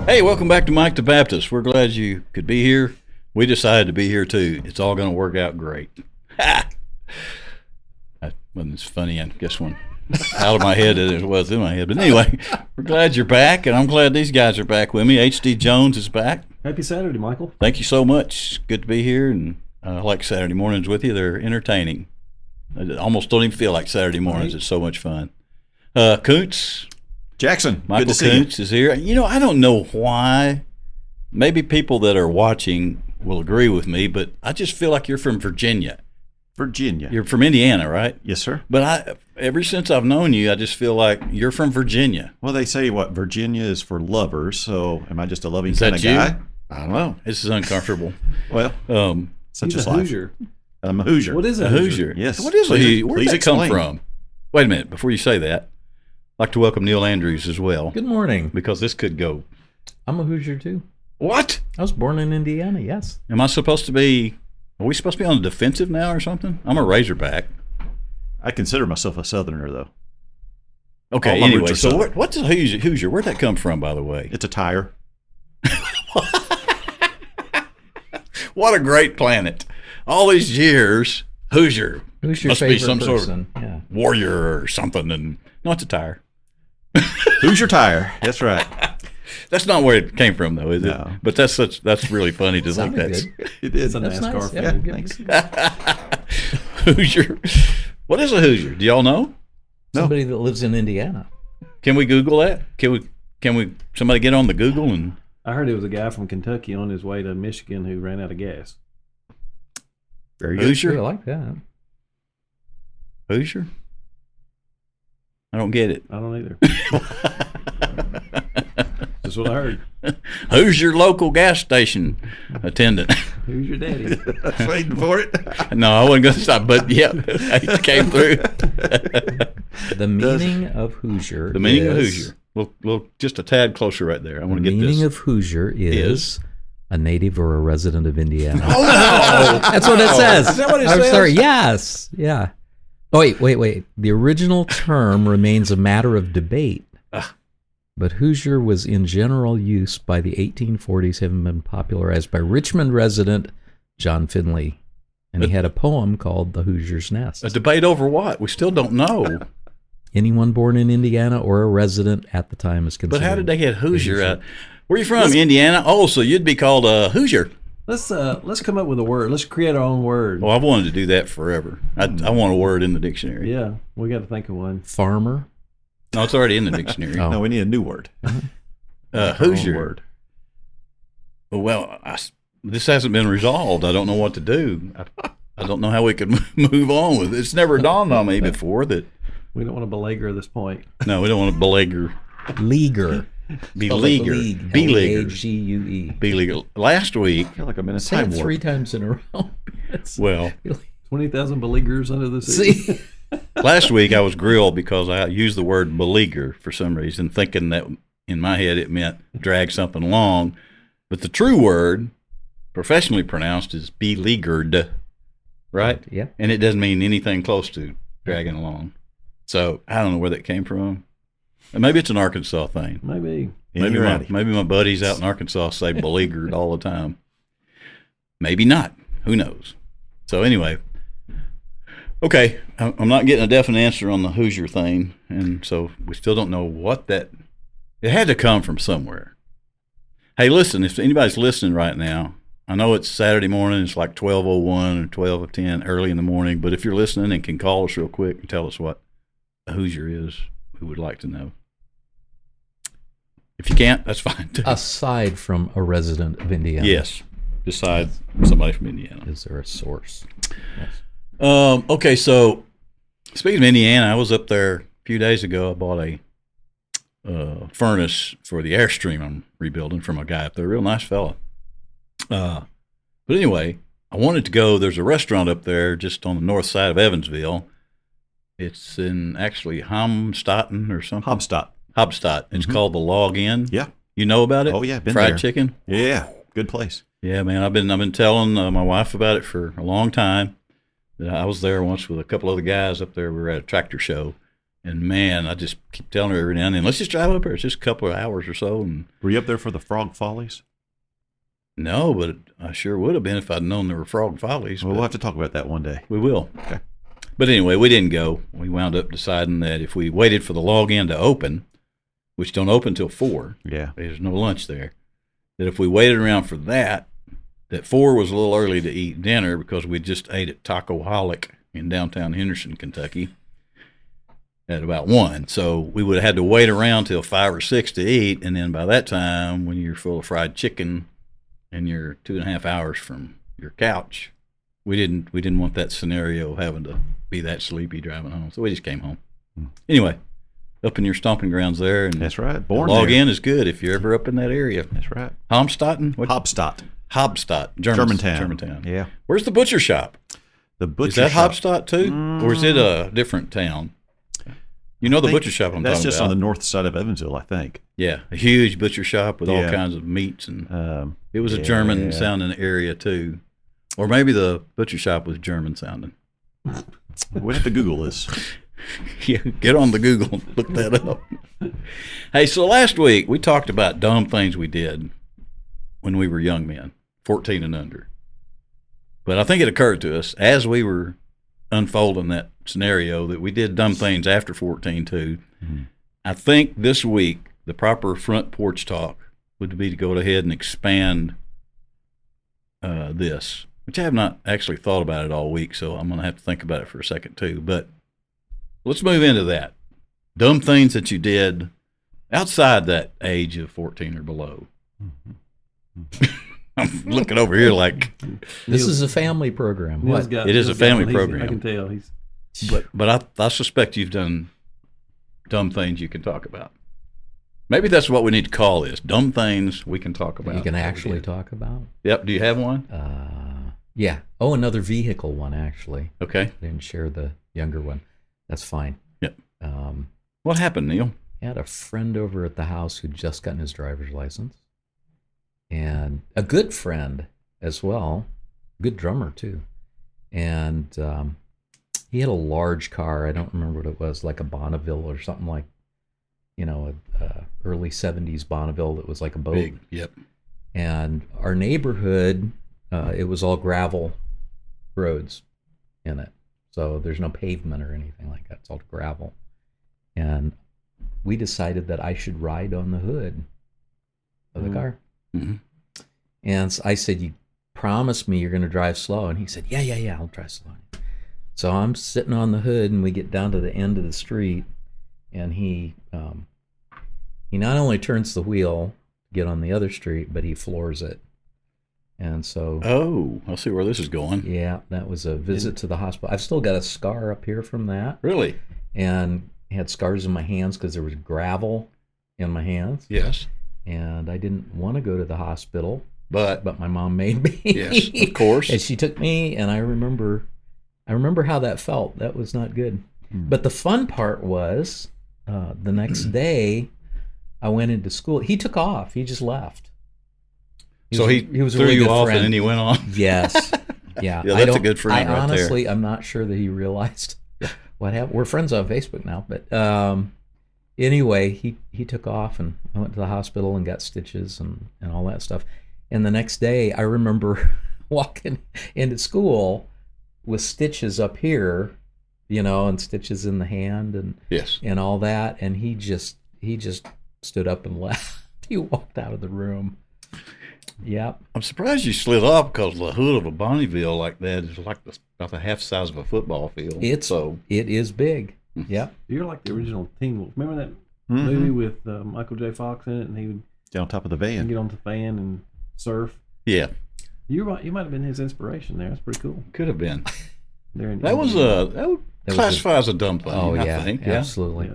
Hey, welcome back to Mike the Baptist. We're glad you could be here. We decided to be here too. It's all going to work out great. Ha! That wasn't as funny, I guess, one out of my head as it was in my head. But anyway, we're glad you're back, and I'm glad these guys are back with me. H.D. Jones is back. Happy Saturday, Michael. Thank you so much. Good to be here, and I like Saturday mornings with you. They're entertaining. I almost don't even feel like Saturday mornings. Right. It's so much fun. Koontz. Jackson, Michael good to see Koontz is here. You know, I don't know why. Maybe people that are watching will agree with me, but I just feel like you're from Virginia. Virginia. You're from Indiana, right? Yes, sir. But ever since I've known you, I just feel like you're from Virginia. Well, they say Virginia is for lovers. So, am I just a loving is kind of you? guy? I don't know. This is uncomfortable. Well, such He's is a life. Hoosier. I'm a Hoosier. What is A Hoosier? Yes. What is a Hoosier? Where did that come explain. from? Wait a minute. Before you say that, I'd like to welcome Neil Andrews as well. Good morning. Because this could go. I'm a Hoosier too. What? I was born in Indiana, yes. Am I supposed to be? Are we supposed to be on the defensive now or something? I'm a Razorback. I consider myself a Southerner, though. Okay, All my anyway, roots are so Southern. what's a Hoosier? Where'd that come from, by the way? It's a tire. What a great planet. All these years, Hoosier. Who's your Must be favorite some person? sort of Yeah. warrior or something. And no, it's a tire. Hoosier tire. That's right. That's not where it came from, though, is it? No. But that's really funny to think Sounded that's good. It is. It's a That's NASCAR nice. fan. Yeah, Thanks. Hoosier. What is a Hoosier? Do y'all know? No. Somebody that lives in Indiana. Can we Google that? Can we? Somebody get on the Google and? I heard it was a guy from Kentucky on his way to Michigan who ran out of gas. Very good. Hoosier? I like that. Hoosier? I don't get it. I don't either. That's what I heard. Who's your local gas station attendant? Who's your daddy? I was waiting for it. No, I wasn't going to stop, but yeah, it came through. The meaning of Hoosier. The meaning of is- Hoosier. Well, just a tad closer right there. I want to The get meaning this. of Hoosier is a native or a resident of Indiana. Oh, no! That's what it says. Is that what it I'm says? sorry. Yes. Yeah. Oh, wait. The original term remains a matter of debate. But Hoosier was in general use by the 1840s, having been popularized by Richmond resident John Finley. And he had a poem called The Hoosier's Nest. A debate over what? We still don't know. Anyone born in Indiana or a resident at the time is considered. But how did they get Hoosier out? Where are you from? Indiana? Oh, so you'd be called a Hoosier. Let's come up with a word. Let's create our own word. Well, I've wanted to do that forever. I want a word in the dictionary. Yeah, we got to think of one. Farmer? No, it's already in the dictionary. Oh. No, we need a new word. Hoosier. Word. Well, this hasn't been resolved. I don't know what to do. I don't know how we could move on with it. It's never dawned on me before that. We don't want to belabor this point. No, we don't want to beleaguer. Leaguer. Beleaguer. Beleaguer. L-E-A-G-U-E. Beleaguer. Last week, I feel like I'm in a Say time it warp. 3 times in a row. well, 20,000 beleaguers under the sea. See? last week I was grilled because I used the word beleaguer for some reason, thinking that in my head it meant drag something along. But the true word, professionally pronounced, is beleaguered, right? Yeah. And it doesn't mean anything close to dragging along. So I don't know where that came from. And maybe it's an Arkansas thing. Maybe. Maybe Rowdy. maybe my buddies out in Arkansas say beleaguered all the time. Maybe not. Who knows? So anyway, okay, I'm not getting a definite answer on the Hoosier thing, and so we still don't know what that. It had to come from somewhere. Hey, listen, if anybody's listening right now, I know it's Saturday morning. It's like 12:01 or 12:10, early in the morning. But if you're listening and can call us real quick and tell us what a Hoosier is, we would like to know. If you can't, that's fine too. Aside from a resident of Indiana. Yes, decide somebody from Indiana. Is there a source? Yes. Okay, so speaking of Indiana, I was up there a few days ago. I bought a furnace for the Airstream I'm rebuilding from a guy up there, real nice fella. But anyway, I wanted to go. There's a restaurant up there just on the north side of Evansville. It's in actually Homstaten or something. Hobstadt. It's called the Log Inn. Yeah. You know about it? Oh, yeah, been Fried there. chicken. Yeah. Good place. Yeah, man. I've been telling my wife about it for a long time. I was there once with a couple other guys up there. We were at a tractor show, And man, I just keep telling her every now and then, let's just drive up there. It's just a couple of hours or so. And Were you up there for the Frog Follies? no, but I sure would have been if I'd known there were Frog Follies. Well, but we'll have to talk about that one day. we will. Okay. But anyway, we didn't go. We wound up deciding that if we waited for the log-in to open, which don't open till 4, Yeah. there's no lunch there, that if we waited around for that 4 was a little early to eat dinner because we just ate at Taco-holic in downtown Henderson, Kentucky at about 1. So we would have had to wait around till 5 or 6 to eat, and then by that time, when you're full of fried chicken and you're 2.5 hours from your couch, we didn't want that scenario of having to be that sleepy driving home. So we just came home. Anyway, up in your stomping grounds there, and That's right. log there. in is good if you're ever up in that area. That's right. Homstatten? Hobstadt. Hobstadt. Germantown. Yeah. Where's the butcher shop? The butcher Is that shop. Hobstadt too? Or is it a different town? You know the butcher shop I'm That's talking just about. on the north side of Evansville, I think. Yeah, a huge butcher shop with all Yeah. kinds of meats. And it was a yeah. German sounding area too. Or maybe the butcher shop was German sounding. We'll have to Google this. Yeah, get on the Google and look that up. Hey, so last week we talked about dumb things we did when we were young men, 14 and under. But I think it occurred to us as we were unfolding that scenario that we did dumb things after 14 too. Mm-hmm. I think this week the proper front porch talk would be to go ahead and expand this, which I have not actually thought about it all week, so I'm going to have to think about it for a second too. But let's move into that. Dumb things that you did outside that age of 14 or below. I'm looking over here like This is a family program. Neil's What? got- It is Neil's a family got one. program. I can tell he's. but I suspect you've done dumb things you can talk about. Maybe that's what we need to call this. Dumb things we can talk about. You can actually talk about. Yep. Do you have one? Yeah. Oh, another vehicle one, actually. Okay. I didn't share the younger one. That's fine. Yep. Um, What happened, Neil? I had a friend over at the house who'd just gotten his driver's license. And a good friend as well. Good drummer, too. And he had a large car. I don't remember what it was, like a Bonneville or something like, a early 70s Bonneville that was like a boat. Big. Yep. And our neighborhood, it was all gravel roads in it. So there's no pavement or anything like that. It's all gravel. And we decided that I should ride on the hood of the car. Mm-hmm. And so I said, you promise me you're going to drive slow? And he said, yeah, I'll drive slow. So I'm sitting on the hood, and we get down to the end of the street, and he not only turns the wheel to get on the other street, but he floors it. And so, Oh, I see where this is going. yeah, that was a visit to the hospital. I've still got a scar up here from that, Really? and had scars in my hands because there was gravel in my hands. Yes. And I didn't want to go to the hospital, But but my mom made me. yes, of course. And she took me, and I remember how that felt. That was not good. But the fun part was the next day I went into school. He took off. He just left. So he was a threw really you good off friend. and then he went on. Yes. Yeah. Yeah, that's a good friend I right there. honestly, I'm not sure that he realized what happened. We're friends on Facebook now, but anyway, he took off, and I went to the hospital and got stitches and all that stuff. And the next day, I remember walking into school with stitches up here, and stitches in the hand Yes. and all that. And he just stood up and left. He walked out of the room. Yep. I'm surprised you slid off because the hood of a Bonneville like that is like about the half size of a football field. It is big. Yep. You're like the original Teen Wolf. Remember that Mm-hmm. movie with Michael J. Fox in it, and he would Down on top of the van. get on the fan and surf. Yeah, You might have been his inspiration there. That's pretty cool. could have been. There in That would was classify as a dumb thing. Oh, I yeah. think. Yeah. Absolutely. Yeah.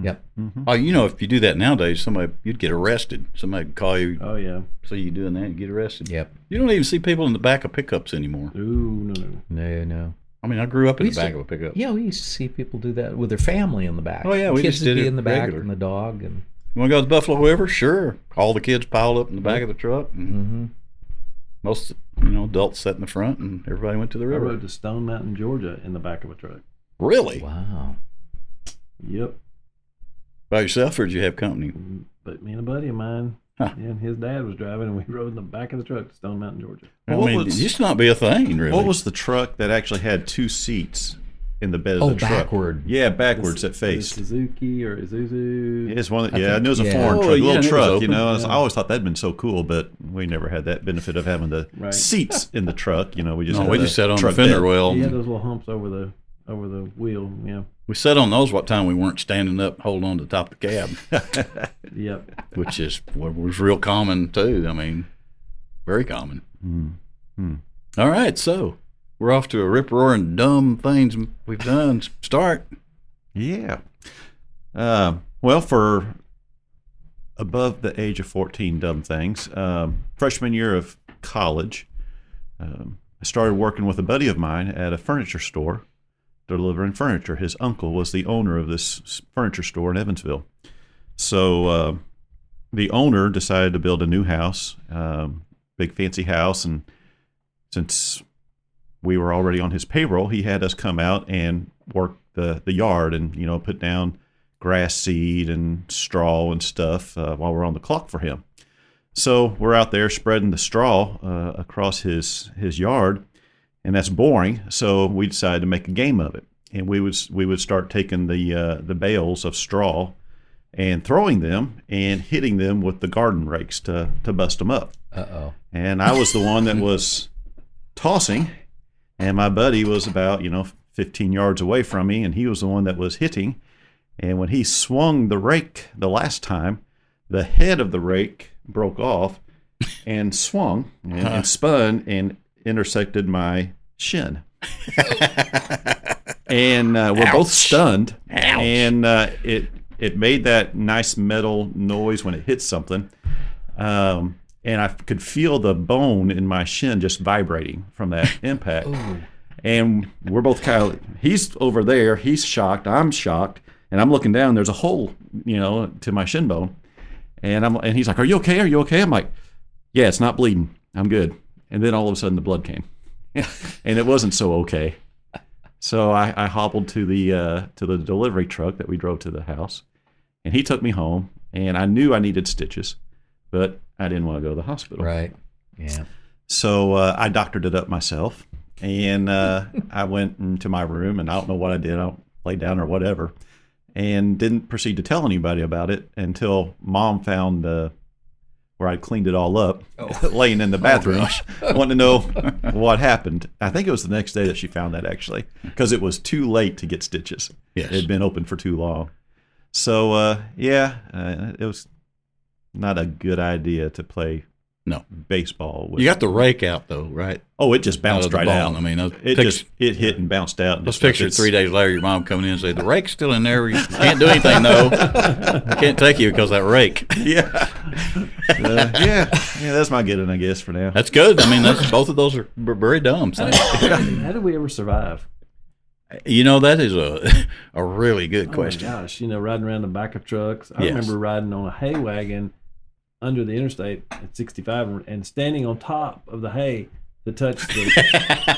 Yep. Mm-hmm. Oh, if you do that nowadays, you'd get arrested. Somebody would call you, Oh yeah. see you doing that, and get arrested. Yep. You don't even see people in the back of pickups anymore. Ooh no. No. I mean, I grew up in We the back used of a pickup. Yeah, we used to see people do that with their family in the back. Oh, yeah, we kids just would did be it in the back regular. and the dog and. You want to go to the Buffalo River? Sure. All the kids piled up in the back of the truck. And Mm-hmm. most, adults sat in the front, and everybody went to the I river. rode to Stone Mountain, Georgia, in the back of a truck. Really? Wow. Yep. By yourself, or did you have company? But me and a buddy of mine, and his dad was driving, and we rode in the back of the truck to Stone Mountain, Georgia. I mean, it used to not be a thing, really. What was the truck that actually had 2 seats in the bed of Oh, the truck? backward. Yeah, backwards that The faced. Suzuki or Isuzu. It's one. I Yeah, think- it was a yeah. foreign Oh, truck, yeah, little and it was truck. open. I always thought that'd been so cool, but we never had that benefit of having the Right. seats in the truck. We just we had just a sat on the truck fender bed. well. He had those little humps over the wheel. Yeah. We sat on those what time we weren't standing up, holding on to the top of the cab, Yep. which is what was real common too. I mean, very common. Hmm. All right, so we're off to a rip roaring dumb things we've done. Start. Yeah. Well, for above the age of 14 dumb things, freshman year of college, I started working with a buddy of mine at a furniture store, delivering furniture. His uncle was the owner of this furniture store in Evansville. So the owner decided to build a new house, big fancy house, and since we were already on his payroll, he had us come out and work the yard and put down grass seed and straw and stuff while we're on the clock for him. So we're out there spreading the straw across his yard, and that's boring. So we decided to make a game of it, and we would start taking the bales of straw and throwing them and hitting them with the garden rakes to bust them up. Uh-oh. And I was the one that was tossing, and my buddy was about 15 yards away from me, and he was the one that was hitting. And when he swung the rake the last time, the head of the rake broke off and swung and spun and intersected my shin. And we're both stunned. Ouch. And it made that nice metal noise when it hit something. And I could feel the bone in my shin just vibrating from that impact. And we're both he's over there, he's shocked, I'm shocked, and I'm looking down, there's a hole, to my shin bone. And he's like, "Are you okay? Are you okay?" I'm like, "Yeah, it's not bleeding. I'm good." And then all of a sudden the blood came. And it wasn't so okay. So I hobbled to the delivery truck that we drove to the house, and he took me home, and I knew I needed stitches, but I didn't want to go to the hospital. Right. Yeah. So I doctored it up myself, and I went into my room, and I don't know what I did. I laid down or whatever, and didn't proceed to tell anybody about it until Mom found where I'd cleaned it all up, laying in the bathroom, wanting to know what happened. I think it was the next day that she found that, actually, because it was too late to get stitches. Yes. It had been open for too long. So, it was not a good idea to play baseball with. You got the rake out though, right? Oh, it just bounced right out. I mean, It hit and bounced out. And let's just like picture it's- 3 days later, your mom coming in and say, "The rake's still in there. You can't do anything, though. I can't take you because that rake." Yeah. Yeah, that's my good one, I guess, for now. That's good. I mean, both of those are very dumb. So. How did we ever survive? That is a really good question. Oh my gosh, riding around the back of trucks. I Yes. remember riding on a hay wagon under the interstate at 65 and standing on top of the hay to touch the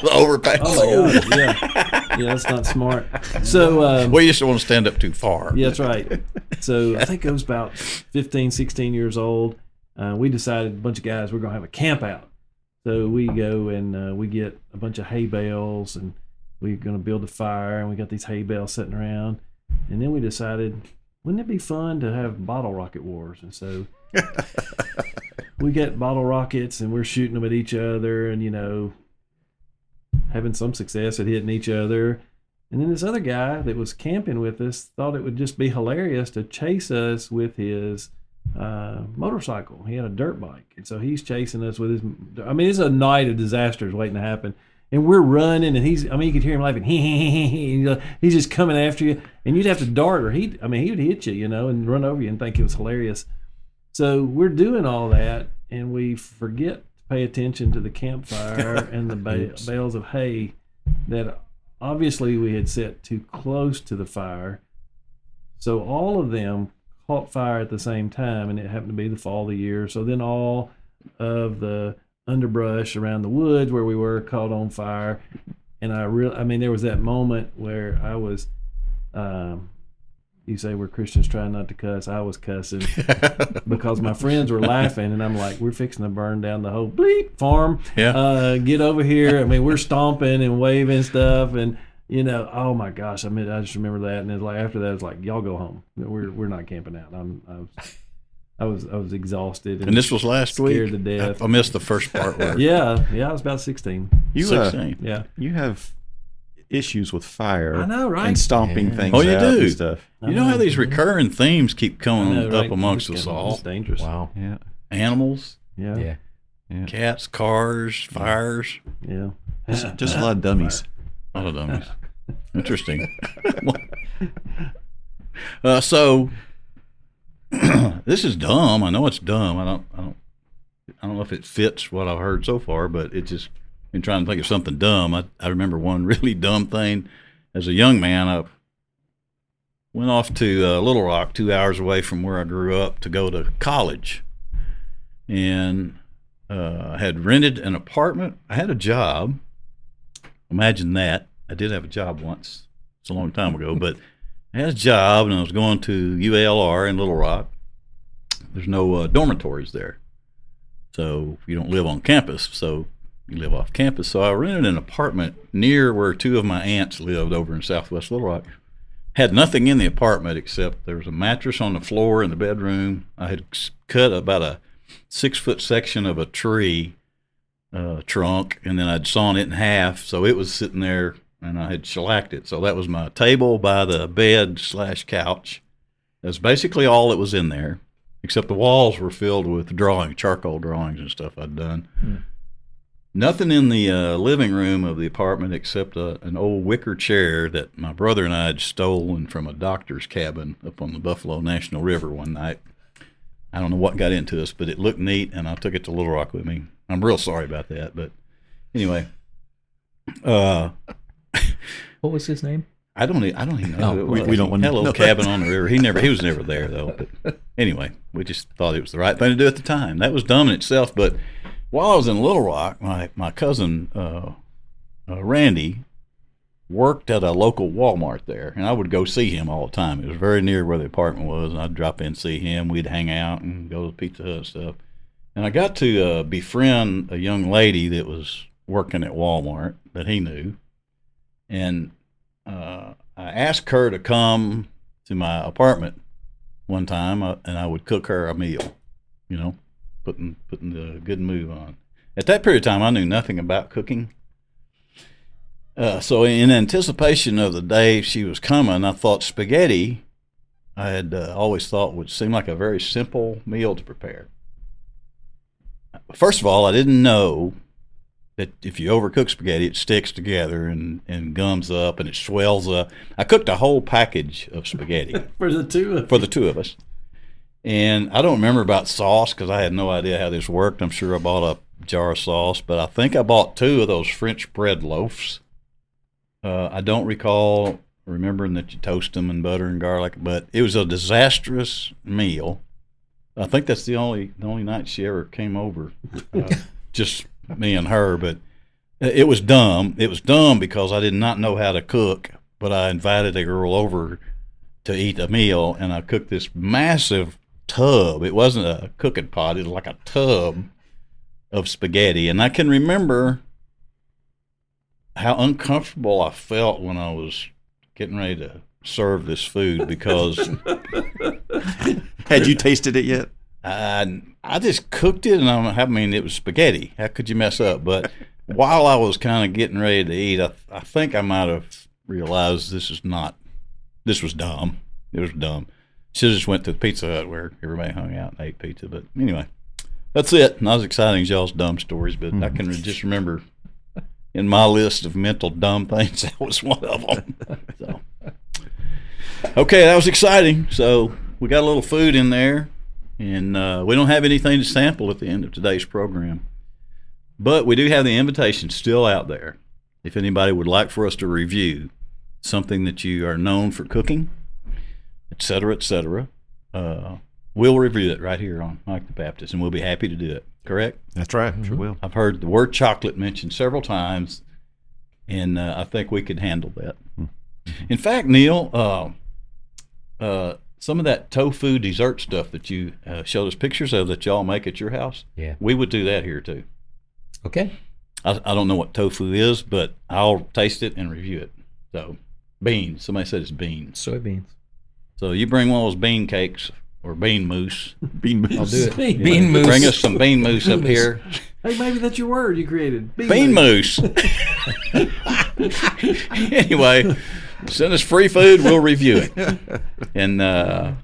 The overpass. Oh my God, yeah. Yeah, that's not smart. So We just don't want to stand up too far. yeah, that's right. So I think I was about 15, 16 years old. We decided, a bunch of guys, we're going to have a camp out. So we go and we get a bunch of hay bales, and we're going to build a fire, and we got these hay bales sitting around. And then we decided, wouldn't it be fun to have bottle rocket wars? And so we get bottle rockets, and we're shooting them at each other, and having some success at hitting each other. And then this other guy that was camping with us thought it would just be hilarious to chase us with his motorcycle. He had a dirt bike, and so he's chasing us with his. I mean, it's a night of disasters waiting to happen. And we're running, and you could hear him laughing. He's just coming after you, and you'd have to dart, or he would hit you, and run over you and think it was hilarious. So we're doing all that, and we forget to pay attention to the campfire and the bales of hay that obviously we had set too close to the fire. So all of them caught fire at the same time, and it happened to be the fall of the year. So then all of the underbrush around the woods where we were caught on fire. And there was that moment where I was you say we're Christians trying not to cuss. I was cussing because my friends were laughing, and I'm like, we're fixing to burn down the whole bleep farm. Yeah. Get over here. I mean, we're stomping and waving stuff, and oh my gosh. I mean, I just remember that, and it's like after that, it's like, y'all go home. We're not camping out. I was exhausted, And this was last week? scared to death. I missed the first part. Yeah, I was about 16. You 16. Yeah. you have issues with fire. I know, right? And stomping Yeah. things Oh, you out do? and stuff. You know how these recurring themes keep I coming know, right? up amongst It's us kinda- all? It's dangerous. Wow. Yeah. Animals, Yeah. Yeah. cats, cars, fires. Yeah. Just a lot of dummies. A lot of dummies. Interesting. So this is dumb. I know it's dumb. I don't know if it fits what I've heard so far, but it just been trying to think of something dumb. I remember one really dumb thing. As a young man, I went off to Little Rock, 2 hours away from where I grew up, to go to college, and I had rented an apartment. I had a job. Imagine that. I did have a job once. It's a long time ago, but I had a job, and I was going to UALR in Little Rock. There's no dormitories there, so you don't live on campus, so you live off campus. So I rented an apartment near where two of my aunts lived over in southwest Little Rock. Had nothing in the apartment except there was a mattress on the floor in the bedroom. I had cut about a 6-foot section of a tree trunk, and then I'd sawn it in half, so it was sitting there, and I had shellacked it. So that was my table by the bed / couch. That's basically all that was in there, except the walls were filled with charcoal drawings and stuff I'd done. Nothing in the living room of the apartment except an old wicker chair that my brother and I had stolen from a doctor's cabin up on the Buffalo National River one night. I don't know what got into us, but it looked neat, and I took it to Little Rock with me. I'm real sorry about that, but anyway. What was his name? I don't even know. who it was. we don't want to Had a little cabin on the river. He was never there though. But anyway, we just thought it was the right thing to do at the time. That was dumb in itself. But while I was in Little Rock, my cousin Randy worked at a local Walmart there, and I would go see him all the time. It was very near where the apartment was, and I'd drop in and see him. We'd hang out and go to Pizza Hut and stuff. And I got to befriend a young lady that was working at Walmart that he knew, and I asked her to come to my apartment one time, and I would cook her a meal, putting the good move on. At that period of time, I knew nothing about cooking. So in anticipation of the day she was coming, I thought spaghetti, I had always thought would seem like a very simple meal to prepare. First of all, I didn't know that if you overcook spaghetti, it sticks together and gums up and it swells up. I cooked a whole package of spaghetti For the two of us. And I don't remember about sauce because I had no idea how this worked. I'm sure I bought a jar of sauce, but I think I bought 2 of those French bread loaves. I don't recall remembering that you toast them in butter and garlic, but it was a disastrous meal. I think that's the only night she ever came over, just me and her. But it was dumb. It was dumb because I did not know how to cook, but I invited a girl over to eat a meal, and I cooked this massive tub. It wasn't a cooking pot. It was like a tub of spaghetti. And I can remember how uncomfortable I felt when I was getting ready to serve this food because Had you tasted it yet? I just cooked it, and I mean, it was spaghetti. How could you mess up? But while I was kind of getting ready to eat, I think I might have realized this was dumb. It was dumb. Should have just went to the Pizza Hut where everybody hung out and ate pizza. But anyway, that's it. Not as exciting as y'all's dumb stories, but I can just remember in my list of mental dumb things, that was one of them. So. Okay, that was exciting. So we got a little food in there, and we don't have anything to sample at the end of today's program. But we do have the invitation still out there. If anybody would like for us to review something that you are known for cooking, et cetera, we'll review it right here on Mike the Baptist, and we'll be happy to do it. Correct? That's right. Sure will. I've heard the word chocolate mentioned several times, and I think we could handle that. In fact, Neil, some of that tofu dessert stuff that you showed us pictures of that y'all make at your house. Yeah. We would do that here too. Okay. I don't know what tofu is, but I'll taste it and review it. So, beans. Somebody said it's beans. Soybeans. So you bring one of those bean cakes or bean mousse. Bean mousse. I'll do it. Bean mousse. Bring us some bean mousse up here. Hey, maybe that's your word you created. Bean mousse. Anyway, send us free food. We'll review it. And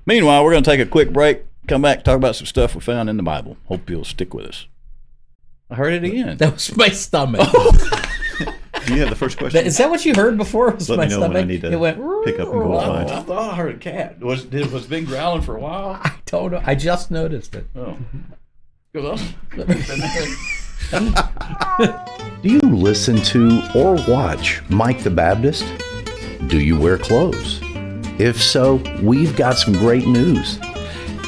meanwhile, we're going to take a quick break. Come back, talk about some stuff we found in the Bible. Hope you'll stick with us. I heard it again. That was my stomach. Do you have the first question? Is that what you heard before? It was Let my me know stomach. when I need to it went pick up and go with mine. I thought I heard a cat. Was been growling for a while? I don't know. I just noticed it. Oh. Go on. Do you listen to or watch Mike the Baptist? Do you wear clothes? If so, we've got some great news.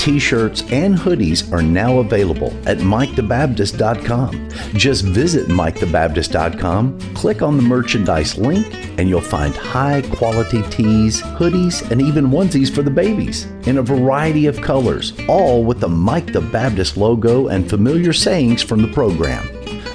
T-shirts and hoodies are now available at MikeTheBaptist.com. Just visit MikeTheBaptist.com, click on the merchandise link, and you'll find high-quality tees, hoodies, and even onesies for the babies in a variety of colors, all with the Mike the Baptist logo and familiar sayings from the program.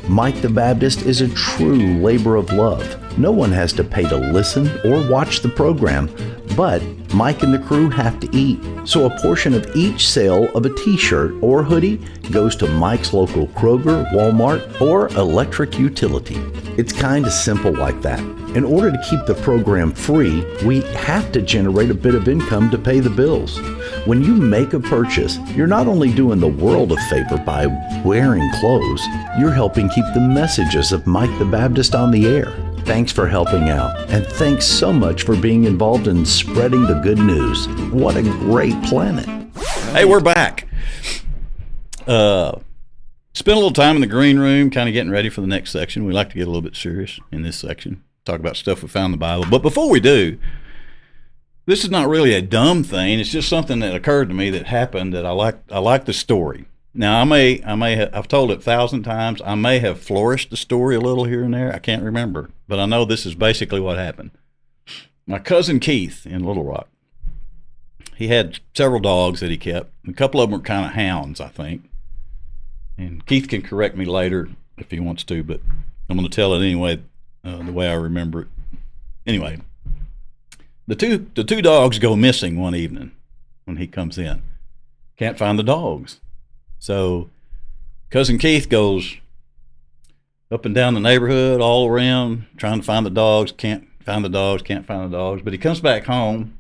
Mike the Baptist is a true labor of love. No one has to pay to listen or watch the program, but Mike and the crew have to eat. So a portion of each sale of a t-shirt or hoodie goes to Mike's local Kroger, Walmart, or electric utility. It's kind of simple like that. In order to keep the program free, we have to generate a bit of income to pay the bills. When you make a purchase, you're not only doing the world a favor by wearing clothes, you're helping keep the messages of Mike the Baptist on the air. Thanks for helping out, and thanks so much for being involved in spreading the good news. What a great planet. Hey, we're back. Spent a little time in the green room, kind of getting ready for the next section. We like to get a little bit serious in this section, talk about stuff we found in the Bible. But before we do, this is not really a dumb thing. It's just something that occurred to me that happened that I like the story. Now, I've told it 1,000 times. I may have flourished the story a little here and there. I can't remember, but I know this is basically what happened. My cousin Keith in Little Rock, he had several dogs that he kept. A couple of them were kind of hounds, I think. And Keith can correct me later if he wants to, but I'm going to tell it anyway, the way I remember it. Anyway, the two dogs go missing one evening when he comes in. Can't find the dogs. So Cousin Keith goes up and down the neighborhood, all around, trying to find the dogs. Can't find the dogs. But he comes back home,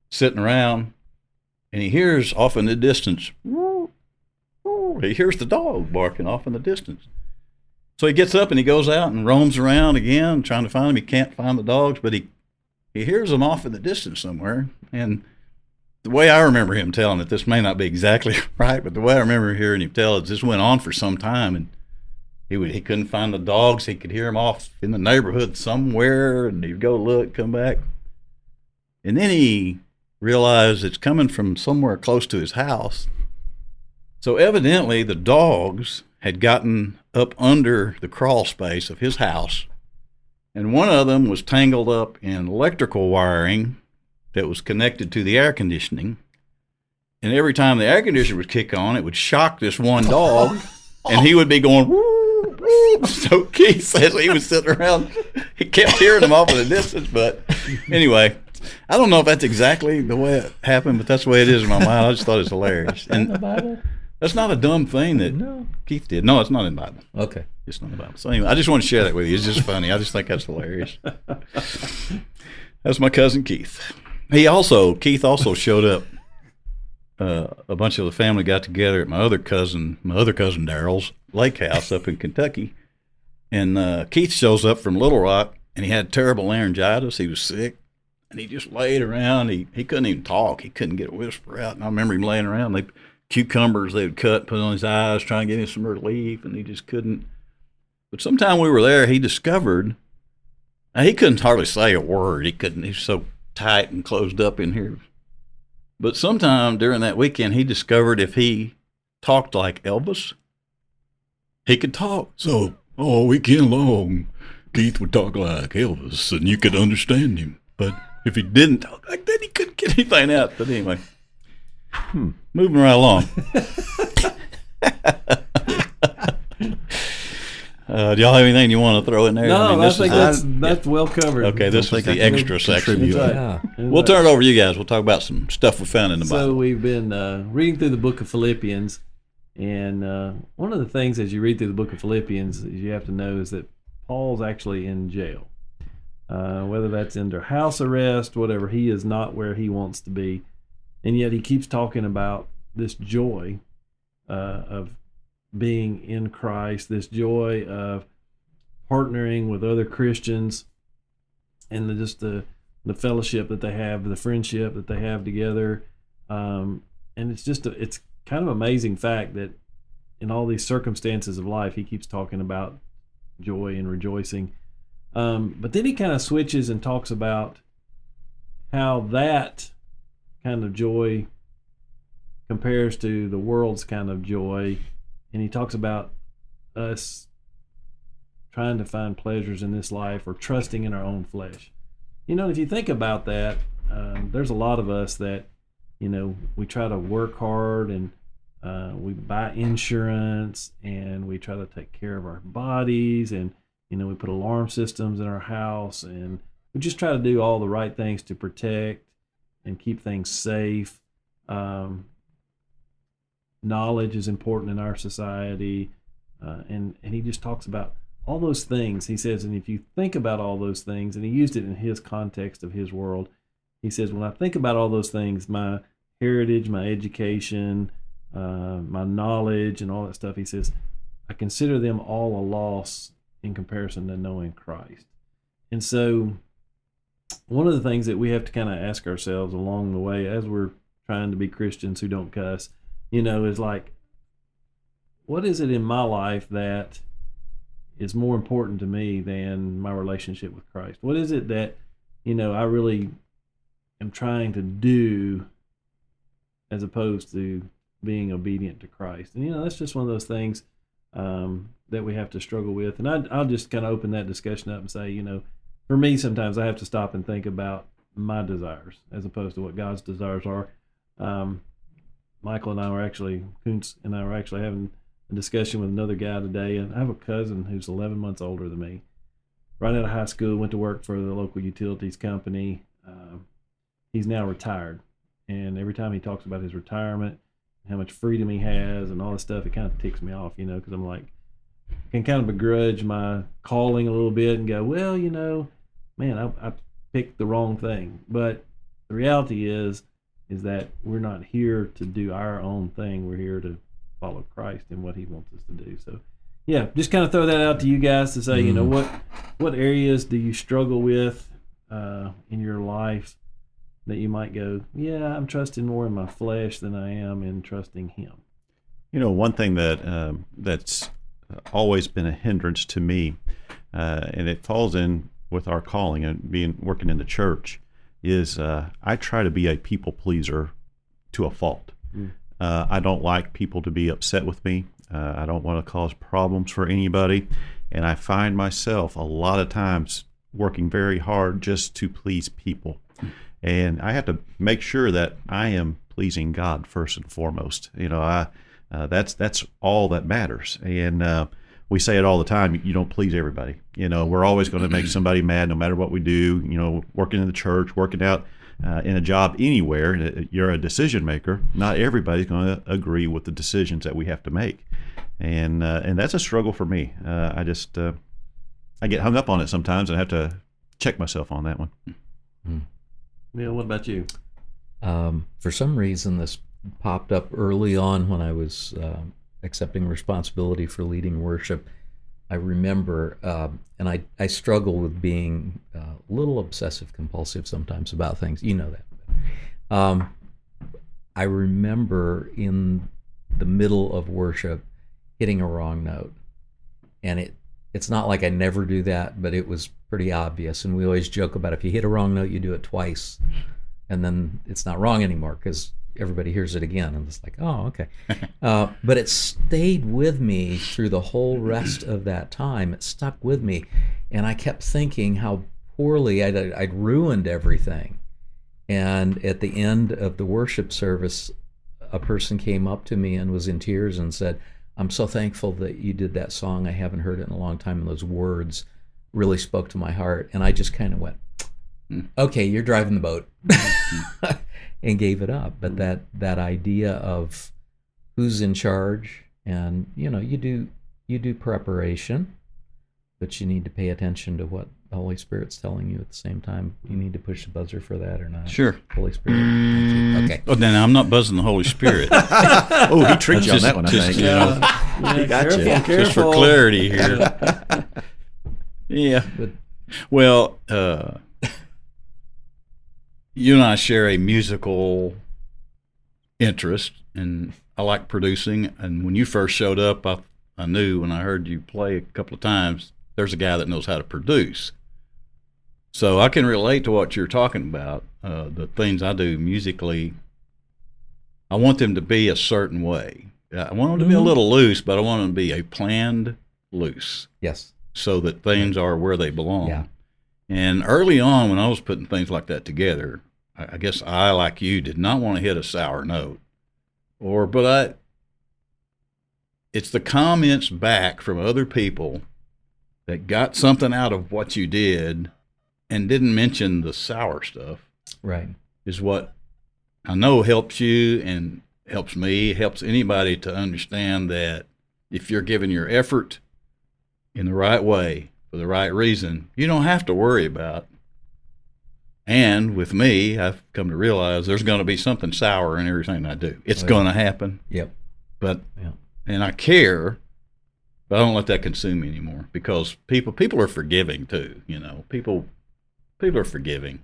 sitting around, and he hears off in the distance, he hears the dog barking off in the distance. So he gets up and he goes out and roams around again, trying to find them. He can't find the dogs, but he hears them off in the distance somewhere. And the way I remember him telling it, this may not be exactly right, but the way I remember hearing him tell it, this went on for some time, and he couldn't find the dogs. He could hear them off in the neighborhood somewhere, and he'd go look, come back, and then he realized it's coming from somewhere close to his house. So evidently the dogs had gotten up under the crawl space of his house, and one of them was tangled up in electrical wiring that was connected to the air conditioning. And every time the air conditioner would kick on, it would shock this one dog, and he would be going, woo, woo. So Keith says he was sitting around, he kept hearing them off in the distance. But anyway, I don't know if that's exactly the way it happened, but that's the way it is in my mind. I just thought it's hilarious. In the Bible? That's not a dumb thing that Keith did. No, it's not in the Bible. Okay. It's not in the Bible. So anyway, I just want to share that with you. It's just funny. I just think that's hilarious. That's my cousin Keith. Keith also showed up. A bunch of the family got together at my other cousin Daryl's lake house up in Kentucky. And Keith shows up from Little Rock, and he had terrible laryngitis. He was sick, and he just laid around. He couldn't even talk. He couldn't get a whisper out. And I remember him laying around. Cucumbers they would cut, put on his eyes, try and get him some relief, and he just couldn't. But sometime we were there, he discovered, he couldn't hardly say a word. He couldn't. He was so tight and closed up in here. But sometime during that weekend, he discovered if he talked like Elvis, he could talk. So all weekend long, Keith would talk like Elvis, and you could understand him. But if he didn't talk like that, he couldn't get anything out. But anyway, moving right along. Do y'all have anything you want to throw in there? No, I this think is that's well covered. okay. This is the extra section. That's right. Yeah. We'll turn it over to you guys. We'll talk about some stuff we found in the So Bible. we've been reading through the book of Philippians, and one of the things as you read through the book of Philippians is you have to know is that Paul's actually in jail. Whether that's under house arrest, whatever, he is not where he wants to be. And yet he keeps talking about this joy of being in Christ, this joy of partnering with other Christians, and the fellowship that they have, the friendship that they have together. And it's just it's kind of amazing fact that in all these circumstances of life, he keeps talking about joy and rejoicing. But then he kind of switches and talks about how that kind of joy compares to the world's kind of joy. And he talks about us trying to find pleasures in this life or trusting in our own flesh. If you think about that, there's a lot of us that, we try to work hard and we buy insurance and we try to take care of our bodies, and, we put alarm systems in our house, and we just try to do all the right things to protect and keep things safe. Knowledge is important in our society, and he just talks about all those things. He says, and if you think about all those things, and he used it in his context of his world, he says, when I think about all those things, my heritage, my education, my knowledge, and all that stuff, he says, I consider them all a loss in comparison to knowing Christ. And so one of the things that we have to kind of ask ourselves along the way as we're trying to be Christians who don't cuss, is like, what is it in my life that is more important to me than my relationship with Christ? What is it that, I really am trying to do as opposed to being obedient to Christ? And, that's just one of those things that we have to struggle with. And I'll just kind of open that discussion up and say, for me, sometimes I have to stop and think about my desires as opposed to what God's desires are. Michael and I were actually, Koontz and I were actually having a discussion with another guy today, and I have a cousin who's 11 months older than me. Right out of high school, went to work for the local utilities company. He's now retired, and every time he talks about his retirement, how much freedom he has, and all this stuff, it kind of ticks me off, because I'm like, I can kind of begrudge my calling a little bit and go, well, man, I picked the wrong thing. But the reality is that we're not here to do our own thing. We're here to follow Christ and what he wants us to do. So, yeah, just kind of throw that out to you guys to say, what areas do you struggle with in your life that you might go, yeah, I'm trusting more in my flesh than I am in trusting him. One thing that that's always been a hindrance to me, and it falls in with our calling and working in the church, is I try to be a people pleaser to a fault. I don't like people to be upset with me. I don't want to cause problems for anybody. And I find myself a lot of times working very hard just to please people. And I have to make sure that I am pleasing God first and foremost. That's all that matters. And we say it all the time, you don't please everybody. We're always going to make somebody mad no matter what we do. Working in the church, working out in a job anywhere, you're a decision maker. Not everybody's going to agree with the decisions that we have to make. And that's a struggle for me. I get hung up on it sometimes, and I have to check myself on that one. Neil, what about you? For some reason, this popped up early on when I was accepting responsibility for leading worship. I remember, and I struggle with being a little obsessive compulsive sometimes about things. You know that. I remember in the middle of worship hitting a wrong note, and it's not like I never do that, but it was pretty obvious. And we always joke about if you hit a wrong note, you do it twice, and then it's not wrong anymore because everybody hears it again, and it's like, oh, okay. But it stayed with me through the whole rest of that time. It stuck with me, and I kept thinking how poorly I'd ruined everything. And at the end of the worship service, a person came up to me and was in tears and said, "I'm so thankful that you did that song. I haven't heard it in a long time, and those words really spoke to my heart." And I just kind of went, "Okay, you're driving the boat," and gave it up. But that idea of who's in charge, and you do preparation, but you need to pay attention to what the Holy Spirit's telling you at the same time. You need to push the buzzer for that or not. Sure. Holy Spirit. Thank you. Okay. Well, then I'm not buzzing the Holy Spirit. Oh, he tricked you on that one, I think. Yeah, got you. careful. Just for clarity here. Yeah. Well, you and I share a musical interest, and I like producing. And when you first showed up, I knew when I heard you play a couple of times, there's a guy that knows how to produce. So I can relate to what you're talking about. The things I do musically, I want them to be a certain way. I want them to be a little loose, but I want them to be a planned loose. Yes. So that things are where they belong. Yeah. And early on, when I was putting things like that together, I guess I, like you, did not want to hit a sour note. It's the comments back from other people that got something out of what you did and didn't mention the sour stuff. Right. Is what I know helps you and helps me, helps anybody to understand that if you're giving your effort in the right way, for the right reason, you don't have to worry about. And with me, I've come to realize there's going to be something sour in everything I do. It's going to happen. Yep. And I care, but I don't let that consume me anymore, because people are forgiving too. People are forgiving.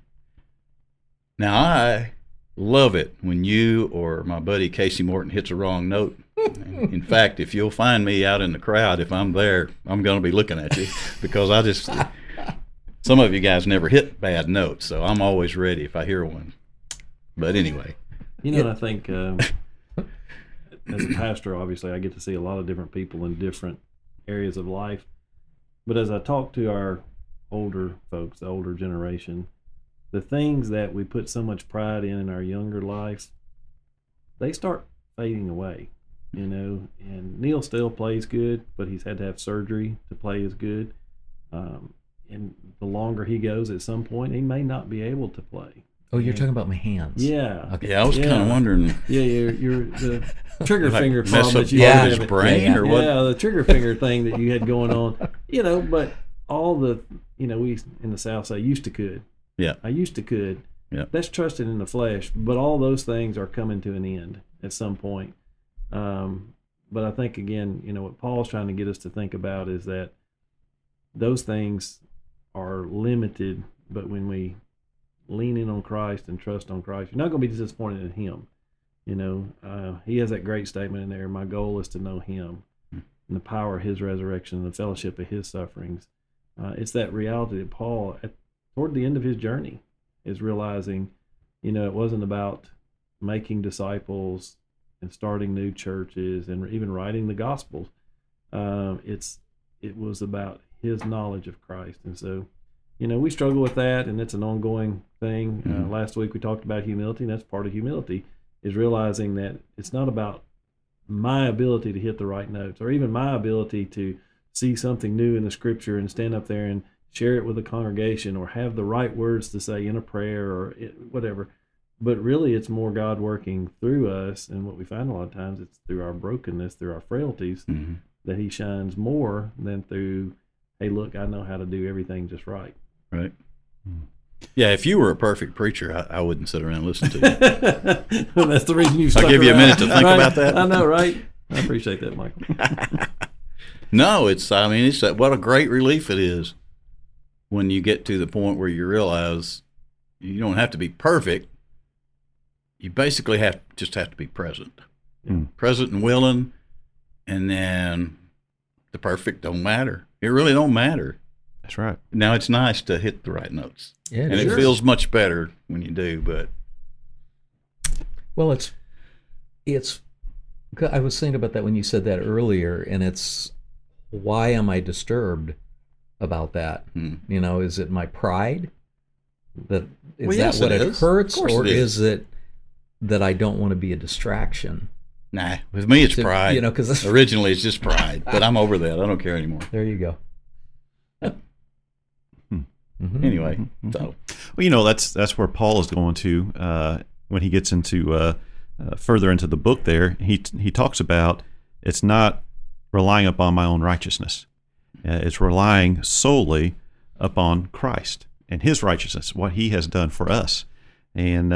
Now, I love it when you or my buddy Casey Morton hits a wrong note. In fact, if you'll find me out in the crowd, if I'm there, I'm going to be looking at you, because some of you guys never hit bad notes, so I'm always ready if I hear one. But anyway. I think as a pastor, obviously, I get to see a lot of different people in different areas of life. But as I talk to our older folks, the older generation, the things that we put so much pride in our younger lives, they start fading away, and Neil still plays good, but he's had to have surgery to play as good. And the longer he goes, at some point, he may not be able to play. Oh, you're talking about my hands. Yeah. Okay. Yeah, I was kind of wondering. Yeah, you're the trigger finger Mess problem up that you had. his brain or what? Yeah, the trigger finger thing that you had going on. But all the, we in the South say used to could. Yeah. I used to could. Yeah. That's trusting in the flesh, but all those things are coming to an end at some point. But I think, again, what Paul's trying to get us to think about is that those things are limited, but when we lean in on Christ and trust on Christ, you're not going to be disappointed in Him. He has that great statement in there, my goal is to know Him and the power of His resurrection and the fellowship of His sufferings. It's that reality that Paul, toward the end of his journey, is realizing, it wasn't about making disciples and starting new churches and even writing the Gospels. It was about his knowledge of Christ. And so, we struggle with that, and it's an ongoing thing. Last week we talked about humility, and that's part of humility, is realizing that it's not about my ability to hit the right notes, or even my ability to see something new in the Scripture and stand up there and share it with the congregation, or have the right words to say in a prayer or whatever. But really, it's more God working through us, and what we find a lot of times, it's through our brokenness, through our frailties, that He shines more than through, hey, look, I know how to do everything just right. Right. Yeah, if you were a perfect preacher, I wouldn't sit around and listen to you. Well, that's the reason you stuck I'll give you a around. minute to think Right? about that. I know, right? I appreciate that, Michael. No, it's what a great relief it is when you get to the point where you realize you don't have to be perfect. You basically just have to be present. Present and willing, and then the perfect don't matter. It really don't matter. That's right. Now, it's nice to hit the right notes. Yeah, and it feels much better when you do, but... Well, it's. I was thinking about that when you said that earlier, and it's, why am I disturbed about that? Is it my pride? That is Well, yes, that what it it is. hurts, Of course or it is. is it that I don't want to be a distraction? Nah, with me it's So, pride. you know, 'cause- Originally it's just pride, but I'm over that. I don't care anymore. There you go. Anyway, so Well, that's where Paul is going to when he gets into further into the book. There, he talks about it's not relying upon my own righteousness; it's relying solely upon Christ and His righteousness, what He has done for us. And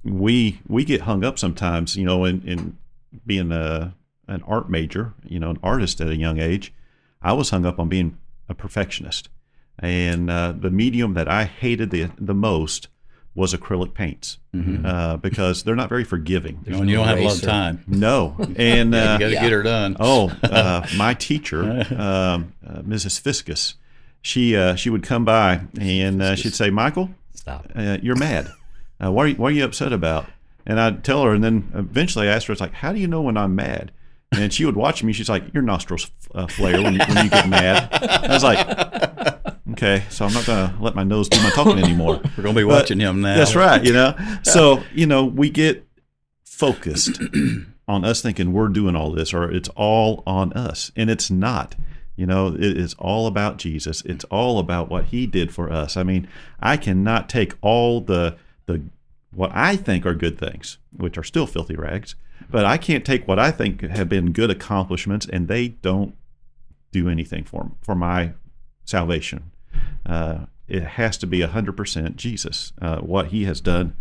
we get hung up sometimes, in being an art major, an artist at a young age. I was hung up on being a perfectionist. And the medium that I hated the most was acrylic paints because they're not very forgiving. when you don't have a lot of eraser. time, No, and you got to get her done. my teacher, Mrs. Fiscus, she would come by and she'd say, "Michael, Stop. you're mad. What are you upset about?" And I'd tell her, and then eventually I asked her, "It's like, how do you know when I'm mad?" And she would watch me. She's like, "Your nostrils flare when you get mad." I was like, okay, so I'm not going to let my nose do my talking anymore. We're going to be watching him now. That's right, So, we get focused on us thinking we're doing all this, or it's all on us. And it's not. It is all about Jesus. It's all about what He did for us. I mean, I cannot take all the what I think are good things, which are still filthy rags, but I can't take what I think have been good accomplishments, and they don't do anything for my salvation. It has to be 100% Jesus, what He has done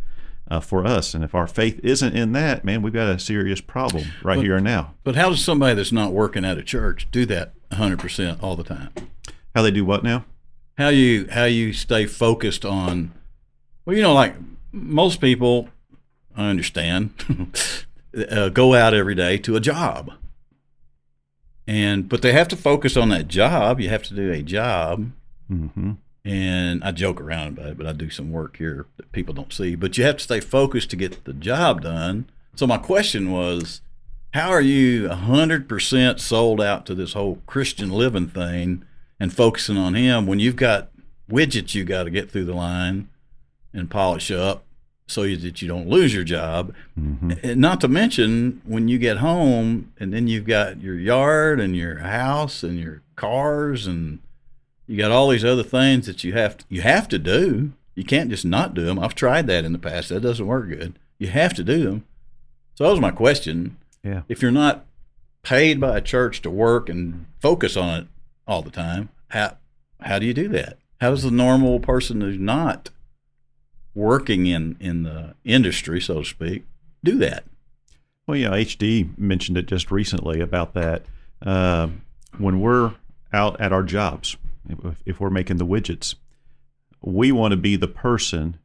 for us. And if our faith isn't in that, man, we've got a serious problem here and now. But how does somebody that's not working at a church do that 100% all the time? How they do what now? How you stay focused on? Well, like most people, I understand, go out every day to a job, but they have to focus on that job. You have to do a job. Mm-hmm. And I joke around about it, but I do some work here that people don't see. But you have to stay focused to get the job done. So my question was, how are you 100% sold out to this whole Christian living thing and focusing on Him when you've got widgets you got to get through the line and polish up so that you don't lose your job? Mm-hmm. And not to mention when you get home and then you've got your yard and your house and your cars and you got all these other things that you have to do. You can't just not do them. I've tried that in the past. That doesn't work good. You have to do them. So that was my question. Yeah. If you're not paid by a church to work and focus on it all the time, how do you do that? How does the normal person who's not working in the industry, so to speak, do that? Well, HD mentioned it just recently about that. When we're out at our jobs, if we're making the widgets, we want to be the person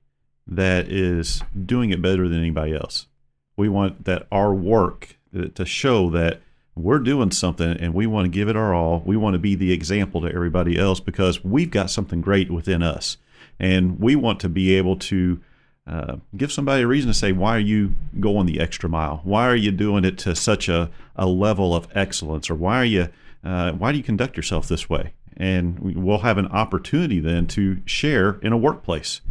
that is doing it better than anybody else. We want that our work to show that we're doing something and we want to give it our all. We want to be the example to everybody else because we've got something great within us. And we want to be able to give somebody a reason to say, why are you going the extra mile? Why are you doing it to such a level of excellence? Or why do you conduct yourself this way? And we'll have an opportunity then to share in a workplace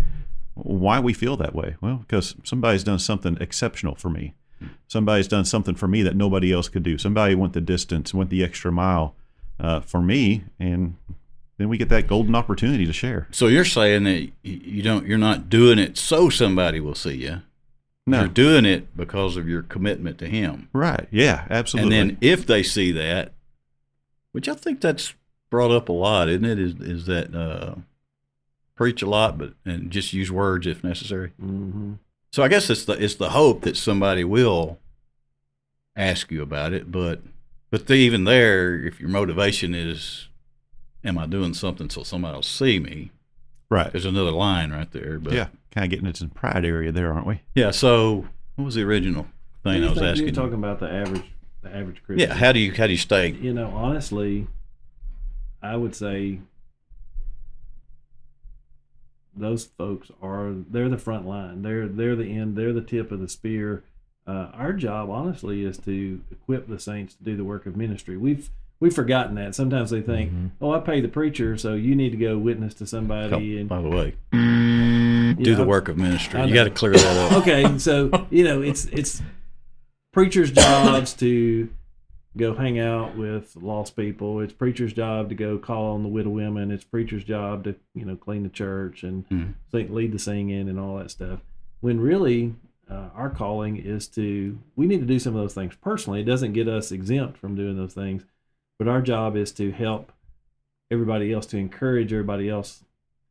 why we feel that way. Well, because somebody's done something exceptional for me. Somebody's done something for me that nobody else could do. Somebody went the distance, went the extra mile for me, and then we get that golden opportunity to share. So you're saying that you're not doing it so somebody will see you. No. You're doing it because of your commitment to Him. Right. Yeah, absolutely. And then if they see that, which I think that's brought up a lot, isn't it? Is that preach a lot, and just use words if necessary. Mm-hmm. So I guess it's the hope that somebody will ask you about it, but even there, if your motivation is, am I doing something so somebody will see me? Right. There's another line right there. But yeah, kind of getting into the pride area there, aren't we? Yeah. So what was the original thing I was asking? You're talking about the average Christian. Yeah. How do you stay? Honestly, I would say those folks they're the front line. They're the end. They're the tip of the spear. Our job, honestly, is to equip the saints to do the work of ministry. We've we've forgotten that. Sometimes they think, oh, I pay the preacher, so you need to go witness to somebody. And by the way, do the work of ministry. You got to clear that up. Okay, so it's preachers' jobs to go hang out with lost people. It's preacher's job to go call on the widow women. It's preacher's job to clean the church and lead the singing and all that stuff. When really our calling is we need to do some of those things personally. It doesn't get us exempt from doing those things, but our job is to help everybody else, to encourage everybody else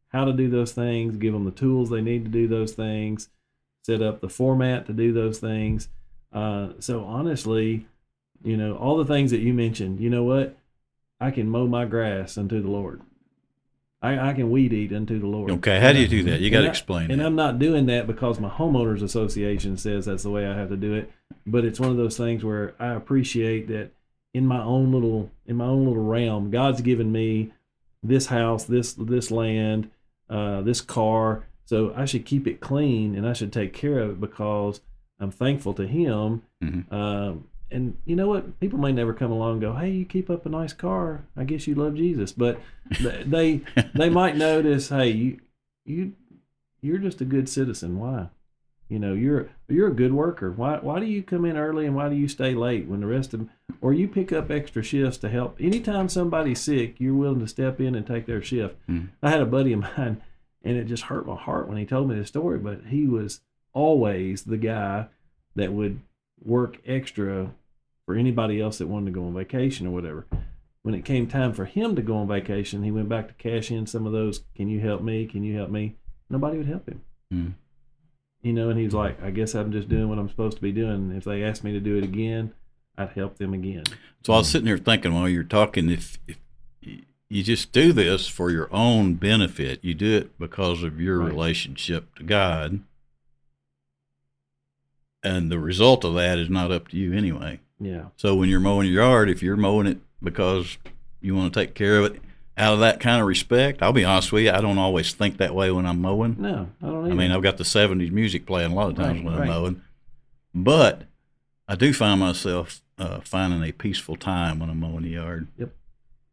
how to do those things, give them the tools they need to do those things, set up the format to do those things. So honestly, all the things that you mentioned, you know what? I can mow my grass unto the Lord. I can weed eat unto the Lord. Okay, how do you do that? You got to explain it. And I'm not doing that because my homeowners association says that's the way I have to do it. But it's one of those things where I appreciate that in my own little realm, God's given me this house, this land, this car. So I should keep it clean and I should take care of it because I'm thankful to Him. And you know what? People may never come along and go, "Hey, you keep up a nice car. I guess you love Jesus." But they might notice, "Hey, you're just a good citizen. Why? You're a good worker. Why do you come in early and why do you stay late when the rest of them, or you pick up extra shifts to help? Anytime somebody's sick, you're willing to step in and take their shift." I had a buddy of mine, and it just hurt my heart when he told me this story. But he was always the guy that would work extra for anybody else that wanted to go on vacation or whatever. When it came time for him to go on vacation, he went back to cash in some of those, "Can you help me? Can you help me?" Nobody would help him. And he's like, "I guess I'm just doing what I'm supposed to be doing. If they asked me to do it again, I'd help them again." So I was sitting here thinking while you're talking, if you just do this for your own benefit, you do it because of your relationship to God, and the result of that is not up to you anyway. Yeah. So when you're mowing your yard, if you're mowing it because you want to take care of it out of that kind of respect, I'll be honest with you, I don't always think that way when I'm mowing. No, I don't either. I mean, I've got the 70s music playing a lot of times when I'm mowing. But I do find myself finding a peaceful time when I'm mowing the yard. Yep.